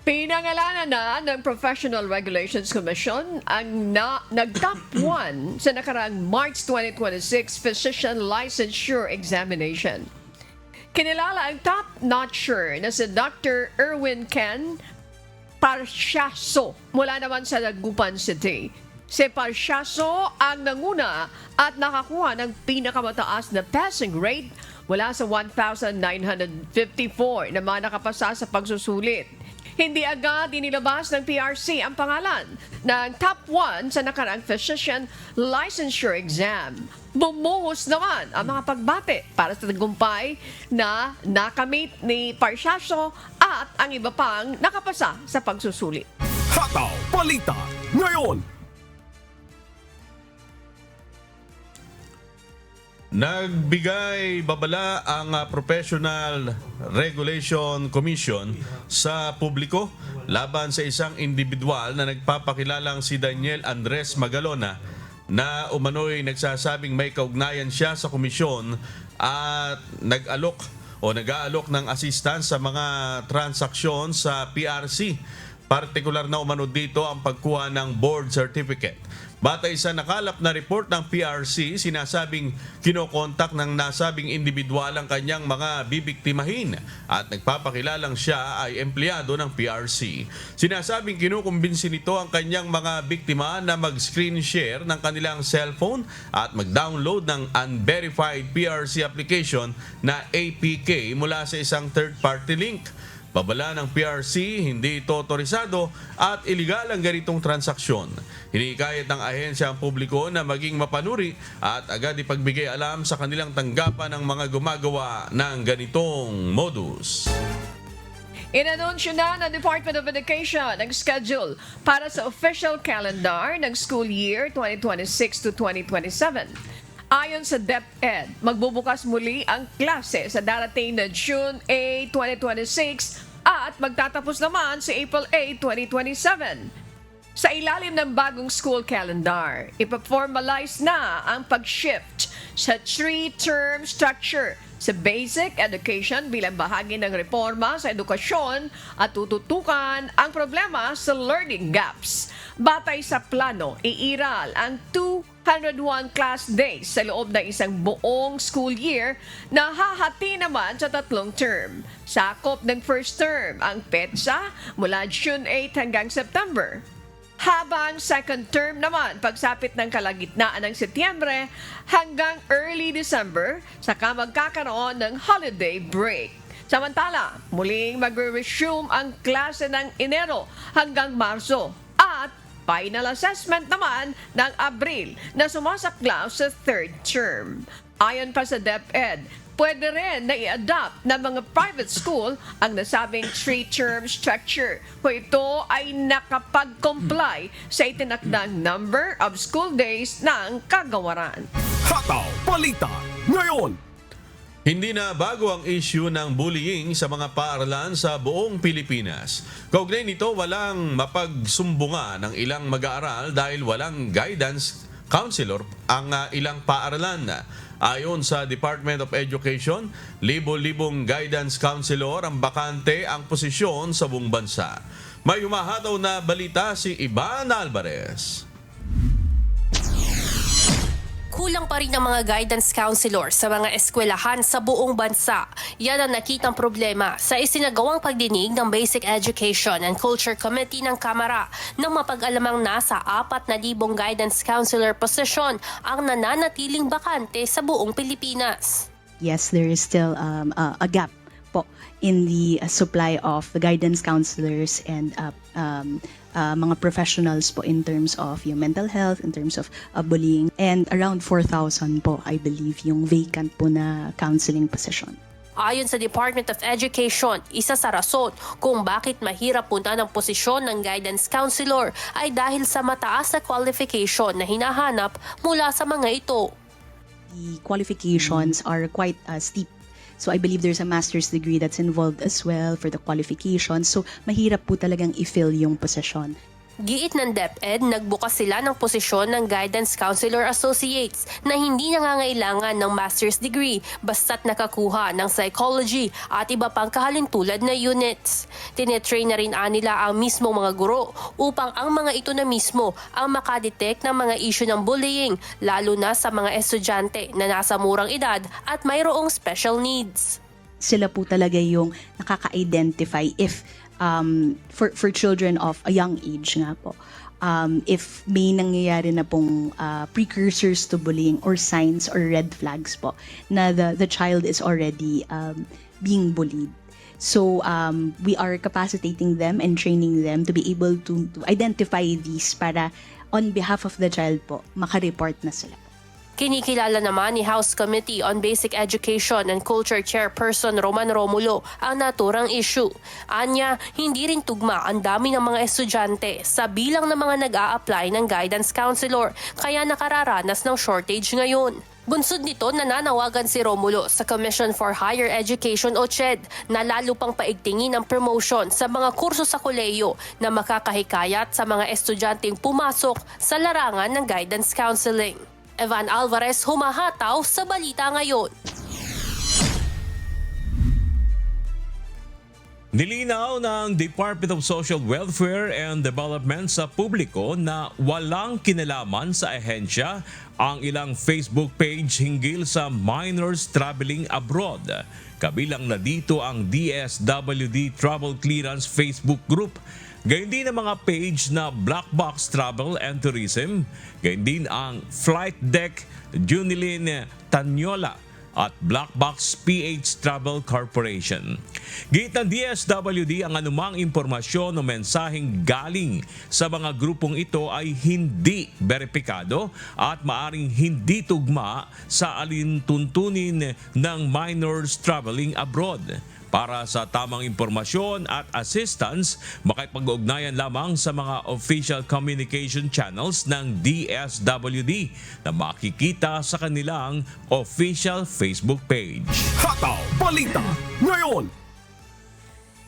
Pinangalanan na ng Professional Regulations Commission ang nag-top 1 sa nakaraang March 2026 Physician Licensure Examination. Kinilala ang top-notcher na si Dr. Erwin Ken Parsiaso mula naman sa Dagupan City. Si Parsiaso ang nanguna at nakakuha ng pinakamataas na passing rate mula sa 1,954 na mga nakapasa sa pagsusulit. Hindi agad inilabas ng PRC ang pangalan ng top 1 sa nakaraang Physician Licensure Exam. Bumuhos naman ang mga pagbate para sa tagumpay na nakamit ni Parsiaso at ang iba pang nakapasa sa pagsusulit. Hataw Balita ngayon. Nagbigay babala ang Professional Regulation Commission sa publiko laban sa isang individual na nagpapakilalang si Daniel Andres Magalona na umano'y nagsasabing may kaugnayan siya sa komisyon at nag-aalok ng assistance sa mga transaksyon sa PRC. Partikular na umano dito ang pagkuha ng board certificate. Batay sa nakalap na report ng PRC, sinasabing kinokontak ng nasabing individual ang kanyang mga bibiktimahin at nagpapakilalang siya ay empleyado ng PRC. Sinasabing kinukumbinsi nito ang kanyang mga biktima na mag-screen share ng kanilang cellphone at mag-download ng unverified PRC application na APK mula sa isang third-party link. Babala ng PRC, hindi ito otorisado at iligal ang ganitong transaksyon. Hinikayat ng ahensya ang publiko na maging mapanuri at agad ipagbigay alam sa kanilang tanggapan ng mga gumagawa ng ganitong modus. Inanunsyo na ng Department of Education ang schedule para sa official calendar ng school year 2026 to 2027. Ayon sa DepEd, magbubukas muli ang klase sa darating na June 8, 2026 at magtatapos naman sa April 8, 2027. Sa ilalim ng bagong school calendar, ipaformalize na ang pag-shift sa 3-term structure sa basic education bilang bahagi ng reforma sa edukasyon at tututukan ang problema sa learning gaps. Batay sa plano, iiral ang 201 class days sa loob ng isang buong school year na hahati naman sa 3 term. Sakop ng first term ang petsa mula June 8 hanggang September. Habang second term naman pagsapit ng kalagitnaan ng Setyembre hanggang early December saka magkakaroon ng holiday break. Samantala, muling magre-resume ang klase ng Enero hanggang Marso at final assessment naman ng Abril na sumasaklaw sa third term. Ayon pa sa DepEd, pwede rin na i-adopt ng mga private school ang nasabing 3-term structure kung ito ay nakapag-comply sa itinakdang number of school days ng kagawaran. Hataw Balita ngayon. Hindi na bago ang issue ng bullying sa mga paaralan sa buong Pilipinas. Kaugnay nito, walang mapagsumbungan ng ilang mag-aaral dahil walang guidance counselor ang ilang paaralan. Ayon sa Department of Education, libo-libong guidance counselor ang bakante ang posisyon sa buong bansa. May humahataw na balita si Ivan Alvarez. Kulang pa rin ang mga guidance counselor sa mga eskwelahan sa buong bansa. Yan ang nakitang problema sa isinagawang pagdinig ng Basic Education and Culture Committee ng Kamara nang mapag-alamang nasa 4,000 guidance counselor posisyon ang nananatiling bakante sa buong Pilipinas. Yes, there is still a gap po in the supply of the guidance counselors and mga professionals po in terms of yung mental health, in terms of bullying, and around 4,000 po, I believe, yung vacant po na counseling position. Ayon sa Department of Education, isa sa rason kung bakit mahirap punta ng posisyon ng guidance counselor ay dahil sa mataas na qualification na hinahanap mula sa mga ito. The qualifications are quite steep. So I believe there's a master's degree that's involved as well for the qualifications. So mahirap po talagang i-fill yung position. Giit ng DepEd, nagbukas sila ng posisyon ng Guidance Counselor Associates na hindi nangangailangan ng master's degree basta't nakakuha ng psychology at iba pang kahalintulad na units. Tinetrain na rin nila ang mismong mga guro upang ang mga ito na mismo ang makadetect ng mga issue ng bullying, lalo na sa mga estudyante na nasa murang edad at mayroong special needs. Sila po talaga yung nakaka-identify if for children of a young age nga po, if may nangyayari na pong precursors to bullying or signs or red flags po na the child is already being bullied. So we are capacitating them and training them to be able to identify these para on behalf of the child po, makareport na sila. Kinikilala naman ni House Committee on Basic Education and Culture Chairperson Roman Romulo ang naturang issue. Anya, hindi rin tugma ang dami ng mga estudyante sa bilang ng mga nag-a-apply ng guidance counselor kaya nakararanas ng shortage ngayon. Bunsod nito, nananawagan si Romulo sa Commission for Higher Education o CHED na lalo pang paigtingin ang promotion sa mga kurso sa kolehiyo na makakahikayat sa mga estudyanteng pumasok sa larangan ng guidance counseling. Evan Alvarez, humahataw sa Balita Ngayon. Nilinaw ng Department of Social Welfare and Development sa publiko na walang kinalaman sa ahensya ang ilang Facebook page hinggil sa minors traveling abroad. Kabilang na dito ang DSWD Travel Clearance Facebook group. Gayun din ang mga page na Black Box Travel and Tourism, gayun din ang Flight Deck Junilin Tanyola at Black Box PH Travel Corporation. Gayun ng DSWD ang anumang impormasyon o mensaheng galing sa mga grupong ito ay hindi beripikado at maaring hindi tugma sa alintuntunin ng minors traveling abroad. Para sa tamang impormasyon at assistance, makipag-ugnayan lamang sa mga official communication channels ng DSWD na makikita sa kanilang official Facebook page. Hataw Balita Ngayon!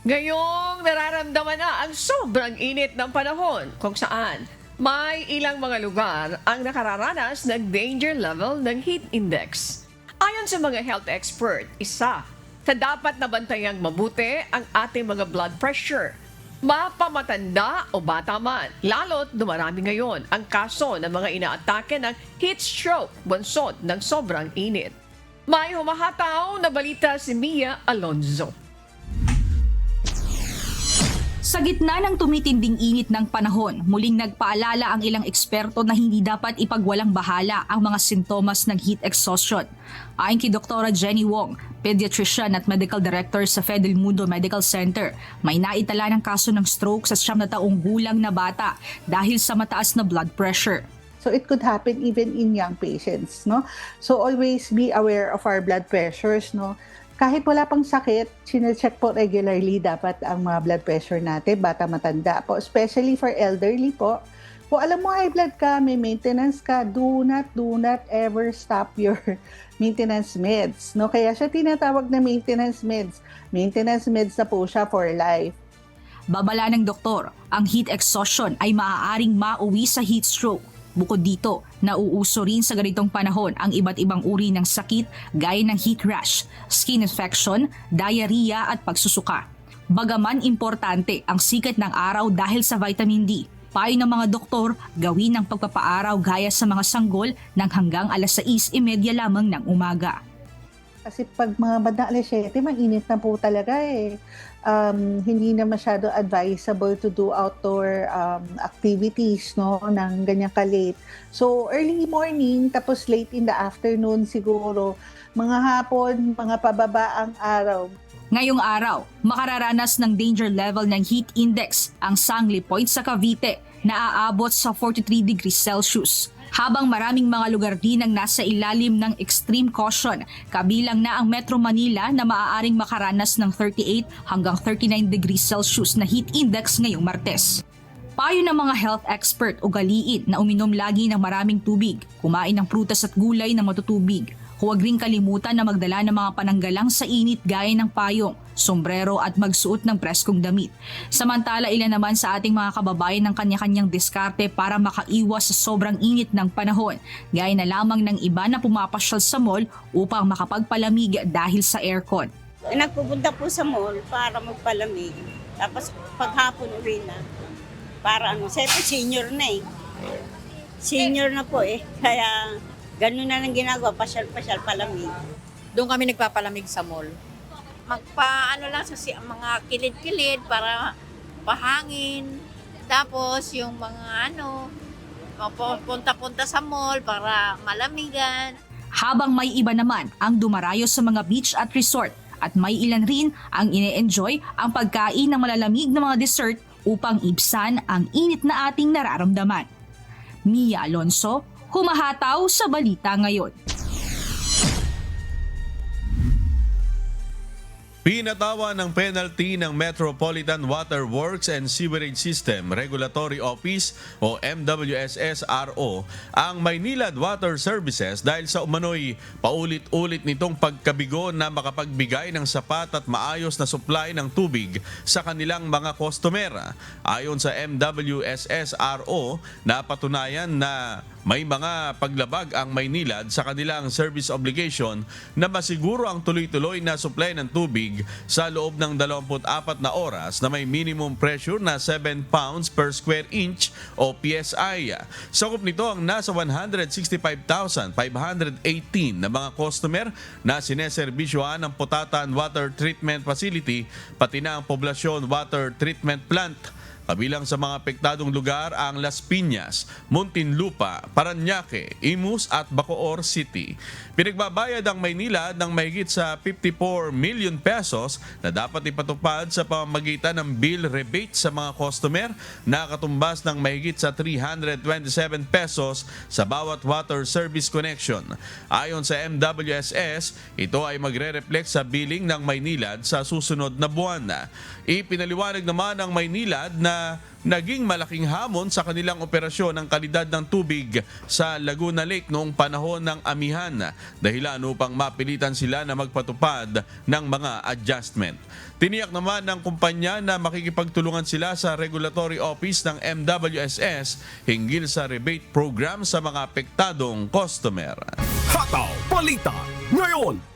Ngayong nararamdaman na ang sobrang init ng panahon kung saan may ilang mga lugar ang nakararanas ng danger level ng heat index. Ayon sa mga health expert, isa sa dapat na bantayang mabuti ang ating mga blood pressure. Mapamatanda o bata man, lalo't dumarami ngayon ang kaso ng mga inaatake ng heat stroke bunsod ng sobrang init. May humahataw na balita si Mia Alonzo. Sa gitna ng tumitinding init ng panahon, muling nagpaalala ang ilang eksperto na hindi dapat ipagwalang bahala ang mga sintomas ng heat exhaustion. Ayon kay Dr. Jenny Wong, pediatrician at medical director sa Fidelmundo Medical Center, may naitala ng kaso ng stroke sa 9 taong gulang na bata dahil sa mataas na blood pressure. So it could happen even in young patients, no? So always be aware of our blood pressures, no? Kahit wala pang sakit, sinecheck po regularly dapat ang mga blood pressure natin, bata matanda po, especially for elderly po. Kung alam mo high blood ka, may maintenance ka, do not ever stop your maintenance meds, no? Kaya siya tinatawag na maintenance meds. Maintenance meds na po siya for life. Babala ng doktor, ang heat exhaustion ay maaaring mauwi sa heat stroke. Bukod dito, nauuso rin sa ganitong panahon ang iba't ibang uri ng sakit gaya ng heat rash, skin infection, diarrhea at pagsusuka. Bagaman importante ang sikat ng araw dahil sa vitamin D, Payo ng mga doktor, gawin ang pagpapaaraw gaya sa mga sanggol ng hanggang alas 6:30 lamang ng umaga. Kasi pag mga bandang alas 7, mainit na po talaga eh. Hindi na masyado advisable to do outdoor activities no ng ganyan ka-late. So early morning tapos late in the afternoon siguro, mga hapon, mga pababa ang araw. Ngayong araw, makararanas ng danger level ng heat index ang Sangli Point sa Cavite na aabot sa 43 degrees Celsius. Habang maraming mga lugar din ang nasa ilalim ng extreme caution, kabilang na ang Metro Manila na maaaring makaranas ng 38 hanggang 39 degrees Celsius na heat index ngayong Martes. Payo ng mga health expert, ugaliin na uminom lagi ng maraming tubig, kumain ng prutas at gulay na matutubig. Huwag ring kalimutan na magdala ng mga pananggalang sa init gaya ng payong, sombrero at magsuot ng preskong damit. Samantala, ilan naman sa ating mga kababayan ng kanya-kanyang diskarte para makaiwas sa sobrang init ng panahon, gaya na lamang ng iba na pumapasyal sa mall upang makapagpalamig dahil sa aircon. Nagpupunta po sa mall para magpalamig. Tapos paghapon uwi na. Para siyempre senior na eh. Senior na po eh. Kaya ganun na lang ginagawa, pasyal-pasyal, palamig. Doon kami nagpapalamig sa mall. Lang sa mga kilid-kilid para pahangin. Tapos yung mga punta-punta sa mall para malamigan. Habang may iba naman ang dumarayo sa mga beach at resort at may ilan rin ang ine-enjoy ang pagkain ng malalamig na mga dessert upang ibsan ang init na ating nararamdaman. Mia Alonso, humahataw sa balita ngayon. Pinatawan ng penalty ng Metropolitan Water Works and Sewerage System Regulatory Office o MWSSRO ang Maynilad Water Services dahil sa umano'y paulit-ulit nitong pagkabigo na makapagbigay ng sapat at maayos na supply ng tubig sa kanilang mga customer. Ayon sa MWSSRO, napatunayan na may mga paglabag ang Maynilad sa kanilang service obligation na masiguro ang tuloy-tuloy na supply ng tubig sa loob ng 24 na oras na may minimum pressure na 7 pounds per square inch o PSI. Sakop nito ang nasa 165,518 na mga customer na sineserbisyohan ng Putatan Water Treatment Facility pati na ang Poblacion Water Treatment Plant. Kabilang sa mga apektadong lugar ang Las Piñas, Muntinlupa, Parañaque, Imus at Bacoor City. Pinagbabayad ang Maynilad ng mahigit sa 54 million pesos na dapat ipatupad sa pamamagitan ng bill rebate sa mga customer na katumbas ng mahigit sa 327 pesos sa bawat water service connection. Ayon sa MWSS, ito ay magre-reflect sa billing ng Maynilad sa susunod na buwan. Ipinaliwanag naman ng Maynilad na naging malaking hamon sa kanilang operasyon ng kalidad ng tubig sa Laguna Lake noong panahon ng amihan, dahilan upang mapilitan sila na magpatupad ng mga adjustment. Tiniyak naman ng kumpanya na makikipagtulungan sila sa regulatory office ng MWSS hinggil sa rebate program sa mga apektadong customer. Hataw Balita Ngayon.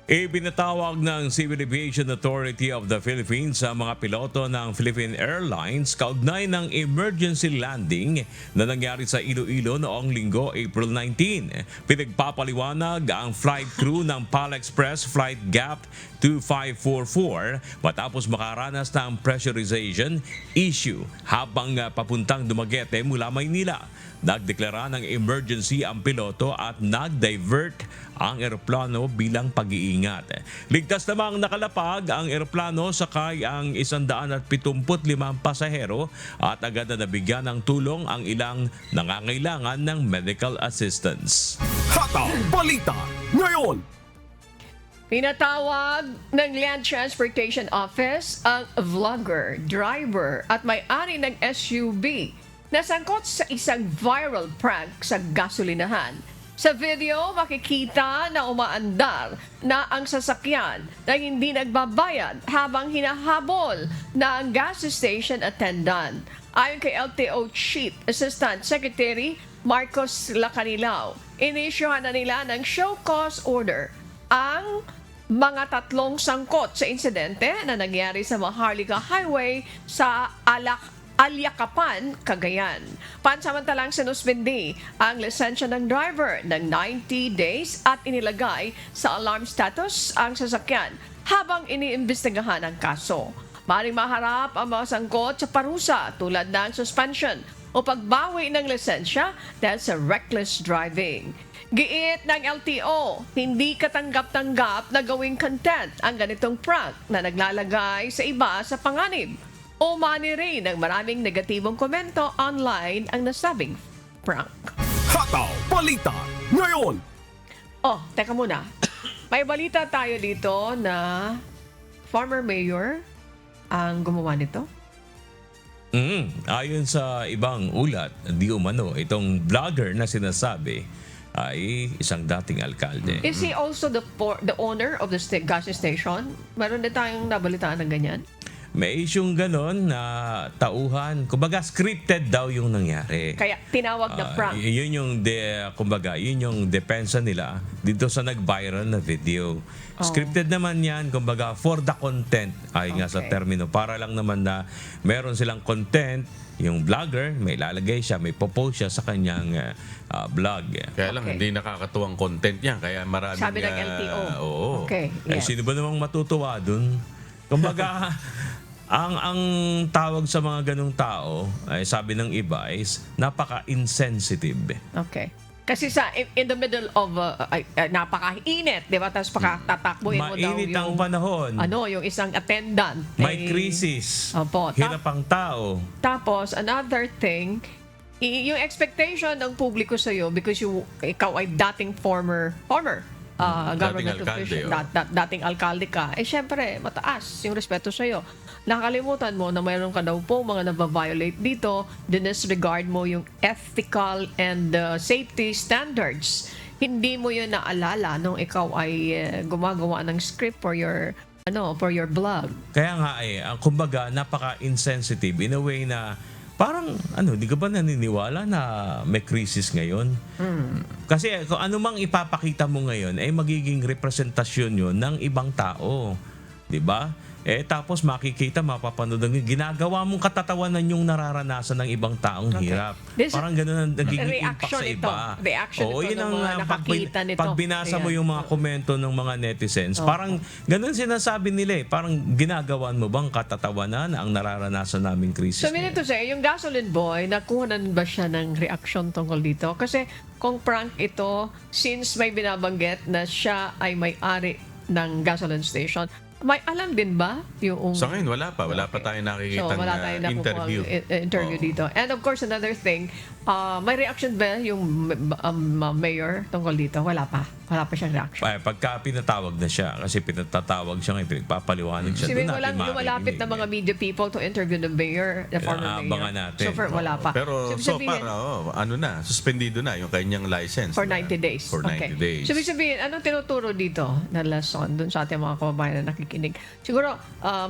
Ibinatawag ng Civil Aviation Authority of the Philippines sa mga piloto ng Philippine Airlines kaugnay ng emergency landing na nangyari sa Iloilo noong Linggo, April 19. Pinagpapaliwanag ang flight crew ng PAL Express Flight Gap 2544 matapos makaranas ng pressurization issue habang papuntang Dumaguete mula Maynila. Nagdeklara ng emergency ang piloto at nag-divert ang eroplano bilang pag-iingat. Ligtas namang nakalapag ang eroplano sakay ang 175 pasahero at agad na nabigyan ng tulong ang ilang nangangailangan ng medical assistance. Hataw Balita Ngayon. Pinatawag ng Land Transportation Office ang vlogger, driver at may-ari ng SUV na sangkot sa isang viral prank sa gasolinahan. Sa video, makikita na umaandar na ang sasakyan na hindi nagbabayad habang hinahabol na ang gas station attendant. Ayon kay LTO Chief Assistant Secretary Marcos Lacanilao, inisyuhan na nila ng show cause order ang mga 3 sangkot sa insidente na nangyari sa Maharlika Highway sa Alyakapan, Cagayan. Pansamantalang sinuspindi ang lisensya ng driver ng 90 days at inilagay sa alarm status ang sasakyan habang iniimbestigahan ang kaso. Maring maharap ang mga sangkot sa parusa tulad ng suspension o pagbawi ng lisensya dahil sa reckless driving. Giit ng LTO, hindi katanggap-tanggap na gawing content ang ganitong prank na naglalagay sa iba sa panganib. Umani rin ng maraming negatibong komento online ang nasabing prank. Hataw Balita ngayon. Oh, teka muna. May balita tayo dito na former mayor ang gumawa nito. Ayon sa ibang ulat, di umano, itong vlogger na sinasabi ay isang dating alkalde. Is he also the owner of the gas station? Meron din tayong nabalitaan ng ganyan? May isyong ganon na tauhan. Kumbaga, scripted daw yung nangyari. Kaya tinawag na prank. Yun yung yun yung depensa nila dito sa nag-viral na video. Scripted naman yan, kumbaga, for the content. Ay nga sa termino. Para lang naman na meron silang content. Yung vlogger, may lalagay siya, may popost siya sa kanyang vlog. Kaya lang, hindi nakakatuwang content niya. Kaya maraming... Sabi ng LTO. Oo. Okay. Ay, Yes. sino ba namang matutuwa dun? Kumbaga, ang tawag sa mga ganung tao, ay sabi ng iba, is napaka-insensitive. Okay. Kasi in the middle of napaka-init, di ba? Tapos pakatatakbuhin mo daw Mainit ang yung panahon. yung isang attendant. May krisis. Opo. Hirap ang tao. Tapos, another thing, yung expectation ng publiko sa'yo because ikaw ay dating former government Dating alkalde, official, dating alkalde ka, syempre, mataas yung respeto sa'yo. Nakalimutan mo na mayroon ka daw po mga nababiolate dito, dinisregard mo yung ethical and safety standards. Hindi mo yun naalala nung ikaw ay gumagawa ng script for your blog. Kaya nga kumbaga, napaka-insensitive in a way na parang, di ka ba naniniwala na may krisis ngayon? Kasi kung ano mang ipapakita mo ngayon, ay magiging representasyon yun ng ibang tao. Di ba? Tapos makikita, mapapanood ng ginagawa mong katatawanan yung nararanasan ng ibang taong hirap. Parang ganun ang nagiging impact sa iba. Reaction yun ng mga nakakita nito. Pag binasa mo yung mga komento ng mga netizens, parang ganun sinasabi nila parang ginagawan mo bang katatawanan ang nararanasan naming krisis? So, meaning to say, yung gasoline boy, nakuhanan ba siya ng reaction tungkol dito? Kasi kung prank ito, since may binabanggit na siya ay may-ari ng gasoline station, may alam din ba yung... Sa ngayon, wala pa. Wala pa tayo nakikitang wala tayong interview. Interview dito. And of course, another thing, may reaction ba yung mayor tungkol dito? Wala pa. Wala pa siyang reaction. Pagka pinatawag na siya, kasi pinatatawag siya ngayon, pinagpapaliwanag siya. Kasi walang lumalapit na mga media people to interview the mayor, the former mayor. Abangan natin. So far, wala pa. Pero so far, suspendido na yung kanyang license. For 90 days. For 90 days. So, ibig sabihin, anong tinuturo dito na lesson dun sa ating mga kababayan na nakikinig? Siguro,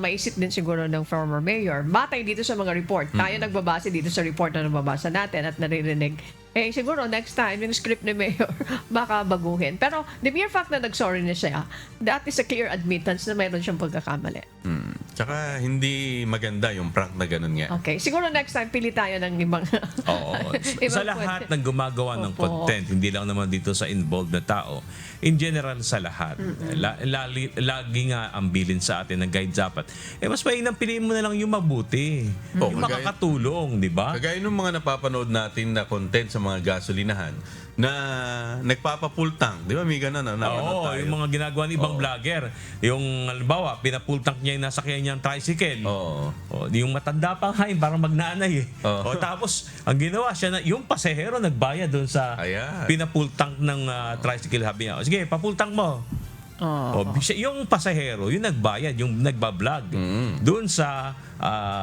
maisip din siguro ng former mayor. Batay dito sa mga report. Tayo nagbabase dito sa report na nababasa natin at naririnig. Siguro next time, yung script ni Mayor, baka baguhin. Pero the mere fact na nag-sorry na siya, that is a clear admittance na mayroon siyang pagkakamali. Tsaka hindi maganda yung prank na ganun nga. Okay. Siguro next time, pili tayo ng ibang... Oo. Sa lahat ng gumagawa ng content, hindi lang naman dito sa involved na tao, in general sa lahat, lagi nga ang bilin sa atin ng guide dapat. Mas mainam piliin mo na lang yung mabuti. Yung makakatulong, di ba? Kagaya ng mga napapanood natin na content sa mga gasolinahan na nagpapa-full tank. Di ba, may ganun na napanood tayo? Yung mga ginagawa ng ibang vlogger. Yung, halimbawa, pina-full tank niya yung nasakyan niyang tricycle. Yung matanda pa nga, parang magnanay. Tapos, ang ginawa siya, yung pasahero nagbayad doon sa pina-full tank ng tricycle. Habi niya, sige, pa-full tank mo. Yung pasahero, yung nagbayad, yung nagbablog doon sa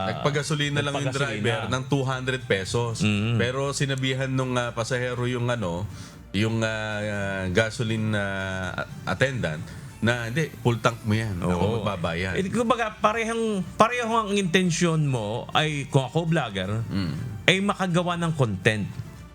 nagpagasolina lang yung driver ng 200 pesos. Pero sinabihan nung pasahero yung gasoline attendant na hindi, full tank mo yan. Ako magbabayad. Kumbaga, pareho ang intensyon mo ay, kung ako vlogger, ay makagawa ng content.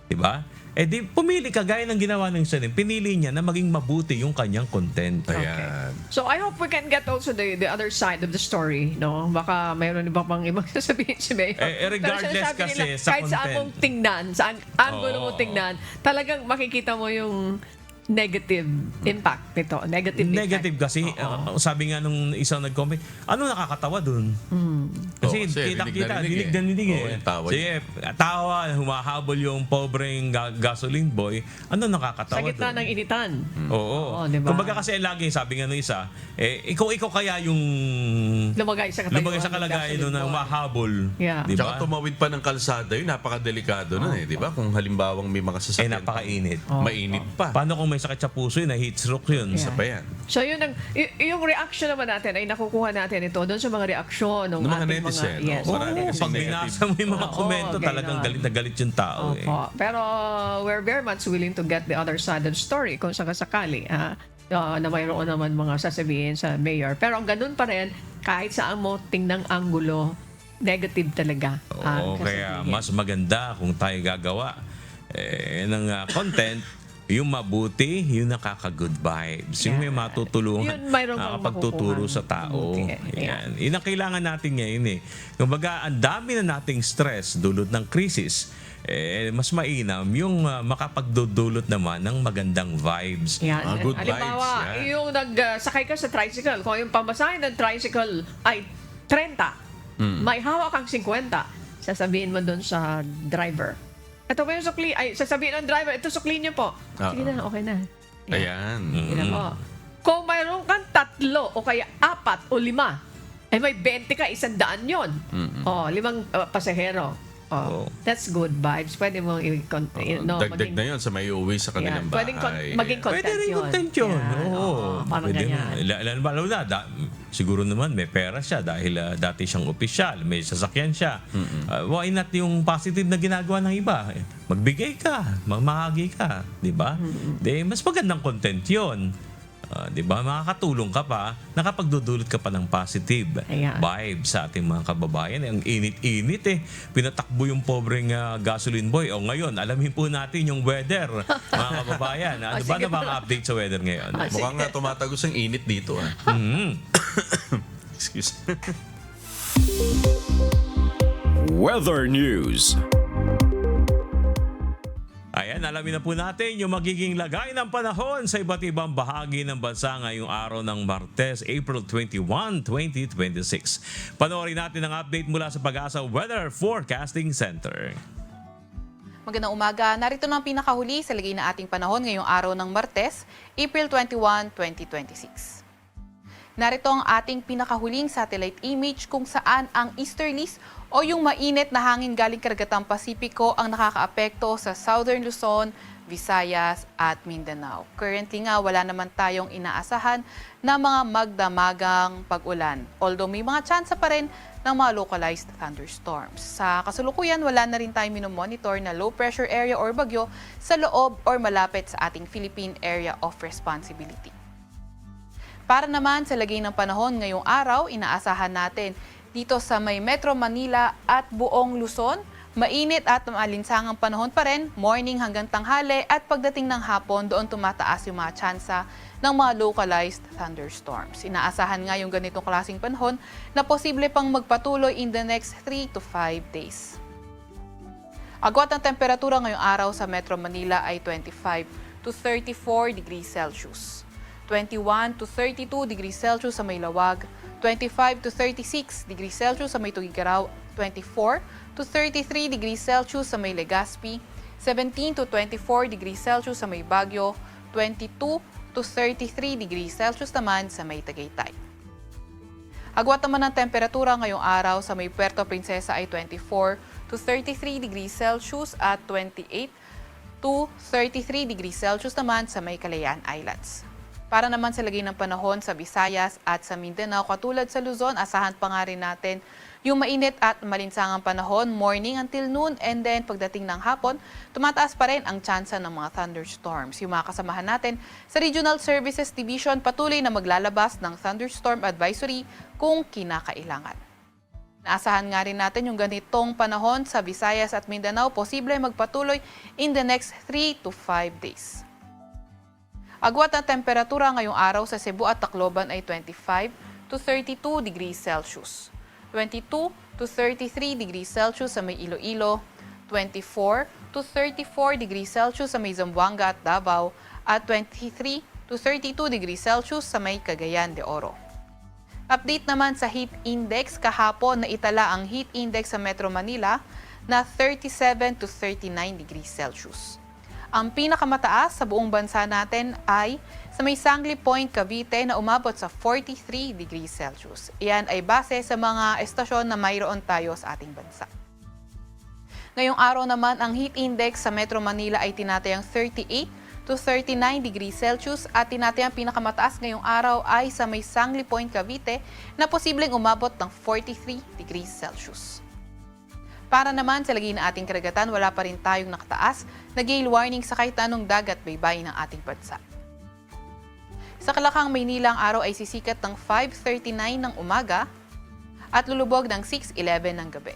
Diba? di pumili ka gaya ng ginawa ng Salim. Pinili niya na maging mabuti yung kanyang content. Ayan. So I hope we can get also the other side of the story, no? Baka mayroon iba pang ibang sasabihin si Mayor. Regardless Pero sinasabi kasi nila, sa kahit saan content. mong tingnan, saan angulo mo tingnan, talagang makikita mo yung negative impact nito. Negative kasi, sabi nga nung isang nag-comment, ano nakakatawa dun? Kasi kita-kita, dinig eh. Sige, tawa, humahabol yung pobreng gasoline boy. Ano nakakatawa Sa gitna dun? ng initan. Oo. Diba? Kumbaga kasi lagi, sabi nga nung isa, ikaw kaya yung lumagay sa kalagayan doon na humahabol. Yeah. Diba? Tsaka tumawid pa ng kalsada yun, napakadelikado nun di ba? Kung halimbawang may mga sasakyan. Napakainit. Mainit pa. Paano kung may sakit sa puso yun, na heat stroke yun? Isa pa yan. So yun yung reaction naman natin ay nakukuha natin ito doon sa mga reaksyon ng mga ating netizen. mga yes. Pag binasa mo yung mga komento, talagang galit na galit yung tao. Pero we're very much willing to get the other side of the story kung sakasakali na mayroon naman mga sasabihin sa mayor. Pero ang ganun pa rin, kahit saan mo tingnang anggulo, negative talaga. Kaya mas maganda kung tayo gagawa ng content, yung mabuti, yung nakaka-good vibes. Yung may matutulungan, Yun, mayroon kang nakapagtuturo sa tao. Yan. Yun ang kailangan natin ngayon eh. Kumbaga, ang dami na nating stress dulot ng krisis. Mas mainam yung makapagdudulot naman ng magandang vibes. Yan. Good Halimbawa, vibes. yung nagsakay ka sa tricycle, kung yung pamasahe ng tricycle ay 30, may hawak kang 50, sasabihin mo doon sa driver, ito ba yung sukli? Ay, sasabihin ng driver, ito sukli niyo po. Sige na, okay na. Ayan. Yan po. Kung mayroon kang 3 o kaya 4 o 5, may 20 ka, 100 yon. 5 pasahero. That's good vibes. Pwede mo dagdag na yun sa may uwi sa kanilang bahay. Pwedeng maging content Pwede rin yun. content yun. Parang ganyan. Siguro naman may pera siya dahil dati siyang opisyal, may sasakyan siya. Why not yung positive na ginagawa ng iba? Magbigay ka, mamahagi ka, di ba? Mas magandang content yun. Di ba? Makakatulong ka pa, nakapagdudulot ka pa ng positive vibe sa ating mga kababayan. Ang init-init pinatakbo yung pobreng gasoline boy. O ngayon, alamin po natin yung weather, mga kababayan. Ano ba na mga update sa weather ngayon? Mukhang nga tumatagos ang init dito. Excuse me. Weather News. Ayan, alamin na po natin yung magiging lagay ng panahon sa iba't ibang bahagi ng bansa ngayong araw ng Martes, April 21, 2026. Panoorin natin ang update mula sa Pag-asa Weather Forecasting Center. Magandang umaga. Narito na ang pinakahuli sa lagay na ating panahon ngayong araw ng Martes, April 21, 2026. Narito ang ating pinakahuling satellite image kung saan ang easterlies o yung mainit na hangin galing karagatang Pasipiko ang nakakaapekto sa Southern Luzon, Visayas at Mindanao. Currently nga wala naman tayong inaasahan na mga magdamagang pag-ulan. Although may mga tsansa pa rin ng mga localized thunderstorms. Sa kasalukuyan, wala na rin tayong minomonitor na low pressure area or bagyo sa loob or malapit sa ating Philippine Area of Responsibility. Para naman sa lagay ng panahon ngayong araw, inaasahan natin dito sa may Metro Manila at buong Luzon, mainit at maalinsangang panahon pa rin, morning hanggang tanghali at pagdating ng hapon, doon tumataas yung mga tsansa ng mga localized thunderstorms. Inaasahan nga yung ganitong klaseng panahon na posible pang magpatuloy in the next 3 to 5 days. Agwat ng temperatura ngayong araw sa Metro Manila ay 25 to 34 degrees Celsius. 21 to 32 degrees Celsius sa may Lawag, 25 to 36 degrees Celsius sa may Tugigaraw, 24 to 33 degrees Celsius sa may Legazpi, 17 to 24 degrees Celsius sa may Baguio, 22 to 33 degrees Celsius naman sa may Tagaytay. Agwat naman ng temperatura ngayong araw sa may Puerto Princesa ay 24 to 33 degrees Celsius at 28 to 33 degrees Celsius naman sa may Kalayaan Islands. Para naman sa lagay ng panahon sa Visayas at sa Mindanao, katulad sa Luzon, asahan pa nga rin natin yung mainit at malinsangang panahon, morning until noon, and then pagdating ng hapon, tumataas pa rin ang tsansa ng mga thunderstorms. Yung mga kasamahan natin sa Regional Services Division patuloy na maglalabas ng thunderstorm advisory kung kinakailangan. Naasahan nga rin natin yung ganitong panahon sa Visayas at Mindanao, posible magpatuloy in the next 3 to 5 days. Agwat ng temperatura ngayong araw sa Cebu at Tacloban ay 25 to 32 degrees Celsius, 22 to 33 degrees Celsius sa may Iloilo, 24 to 34 degrees Celsius sa may Zamboanga at Davao, at 23 to 32 degrees Celsius sa may Cagayan de Oro. Update naman sa heat index, kahapon na itala ang heat index sa Metro Manila na 37 to 39 degrees Celsius. Ang pinakamataas sa buong bansa natin ay sa may Sangli Point, Cavite na umabot sa 43 degrees Celsius. Iyan ay base sa mga estasyon na mayroon tayo sa ating bansa. Ngayong araw naman, ang heat index sa Metro Manila ay tinatayang 38 to 39 degrees Celsius at tinatayang pinakamataas ngayong araw ay sa may Sangli Point, Cavite na posibleng umabot ng 43 degrees Celsius. Para naman sa lagay ng ating karagatan, wala pa rin tayong nakataas na gale warning sa kahit anong dagat baybayin ng ating bansa. Sa Kalakang, Maynila, ang araw ay sisikat ng 5:39 ng umaga at lulubog ng 6:11 ng gabi.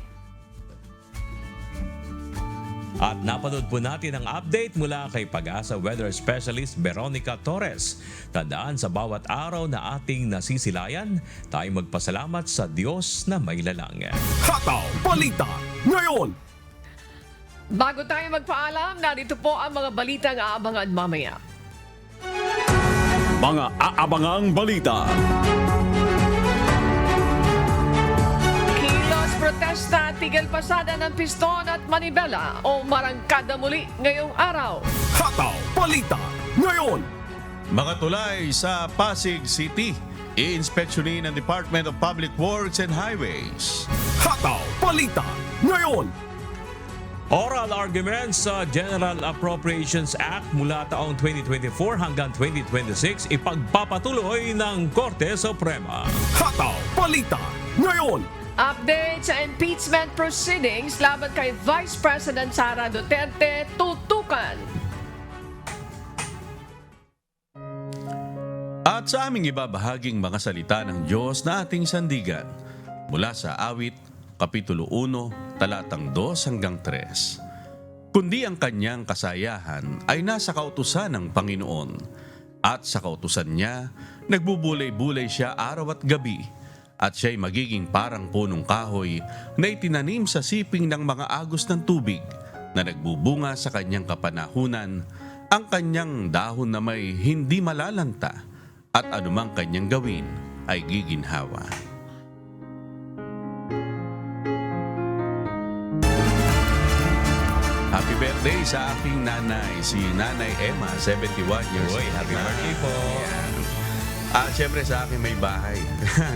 At napanood po natin ang update mula kay Pag-asa Weather Specialist Veronica Torres. Tandaan, sa bawat araw na ating nasisilayan, tayo magpasalamat sa Diyos na may lalang. Hataw Balita ngayon! Bago tayo magpaalam, narito po ang mga balitang aabangan mamaya. Mga aabangang balita. Protesta, tigil pasada ng piston at manibela o marangkada muli ngayong araw. Hataw Balita ngayon! Mga tulay sa Pasig City, i-inspeksyonin ng Department of Public Works and Highways. Hataw Balita ngayon! Oral arguments sa General Appropriations Act mula taong 2024 hanggang 2026 ipagpapatuloy ng Korte Suprema. Hataw Balita ngayon! Update sa impeachment proceedings laban kay Vice President Sara Duterte, tutukan. At sa aming ibabahaging mga salita ng Diyos na ating sandigan mula sa Awit, Kapitulo 1, talatang 2 hanggang 3. Kundi ang kanyang kasayahan ay nasa kautusan ng Panginoon, at sa kautusan niya, nagbubulay-bulay siya araw at gabi, at siya'y magiging parang punong kahoy na itinanim sa siping ng mga agos ng tubig na nagbubunga sa kanyang kapanahunan, ang kanyang dahon na may hindi malalanta at anumang kanyang gawin ay giginhawa. Happy birthday sa aking nanay, si Nanay Emma, 71 years old. Happy birthday po! At syempre sa akin may bahay.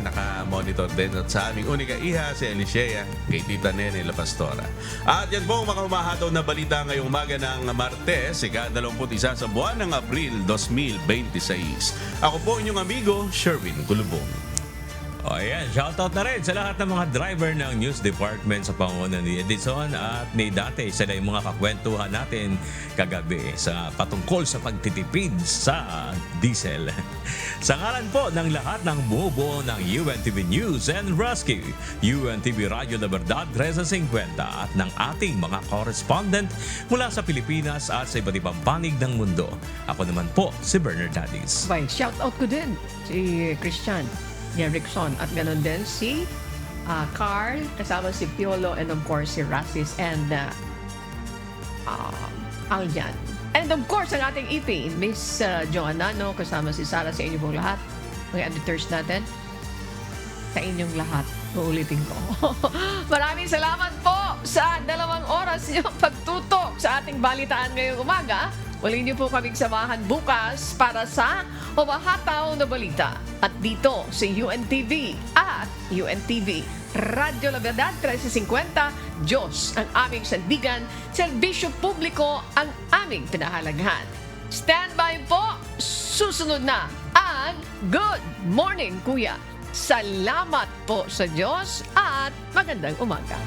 Naka-monitor din. At sa aming unika iha, si Elisea, kay Tita Nene La Pastora. At yan po ang mga humahataw na balita ngayong umaga ng Martes, ika-21 sa buwan ng Abril 2026. Ako po inyong amigo, Sherwin Kulubong. O ayan, shoutout na rin sa lahat ng mga driver ng news department sa pangunan ni Edison at ni Dante. Sila yung mga kakwentuhan natin kagabi sa patungkol sa pagtitipid sa diesel. Sa ngalan po ng lahat ng bumubuo ng UNTV News and Rescue, UNTV Radio La Verdad 1350 at ng ating mga correspondent mula sa Pilipinas at sa iba't ibang panig ng mundo. Ako naman po si Bernard Dadis. Bye, shoutout ko din si Christian Erickson at ganoon din si Carl, kasama si Piolo, and of course si Rasis and Aljan. And of course ang ating EP, Miss Joanna, no, kasama si Sara, sa inyo pong lahat, mga editors natin, sa inyong lahat, uulitin ko. Maraming salamat po sa 2 oras niyong pagtutok sa ating balitaan ngayong umaga. Muli niyo po kaming samahan bukas para sa humahataw na balita. At dito sa UNTV at UNTV Radio La Verdad 1350, Diyos ang aming sandigan, serbisyo publiko ang aming pinahalagahan. Stand by po, susunod na ang Good Morning Kuya. Salamat po sa Diyos at magandang umaga.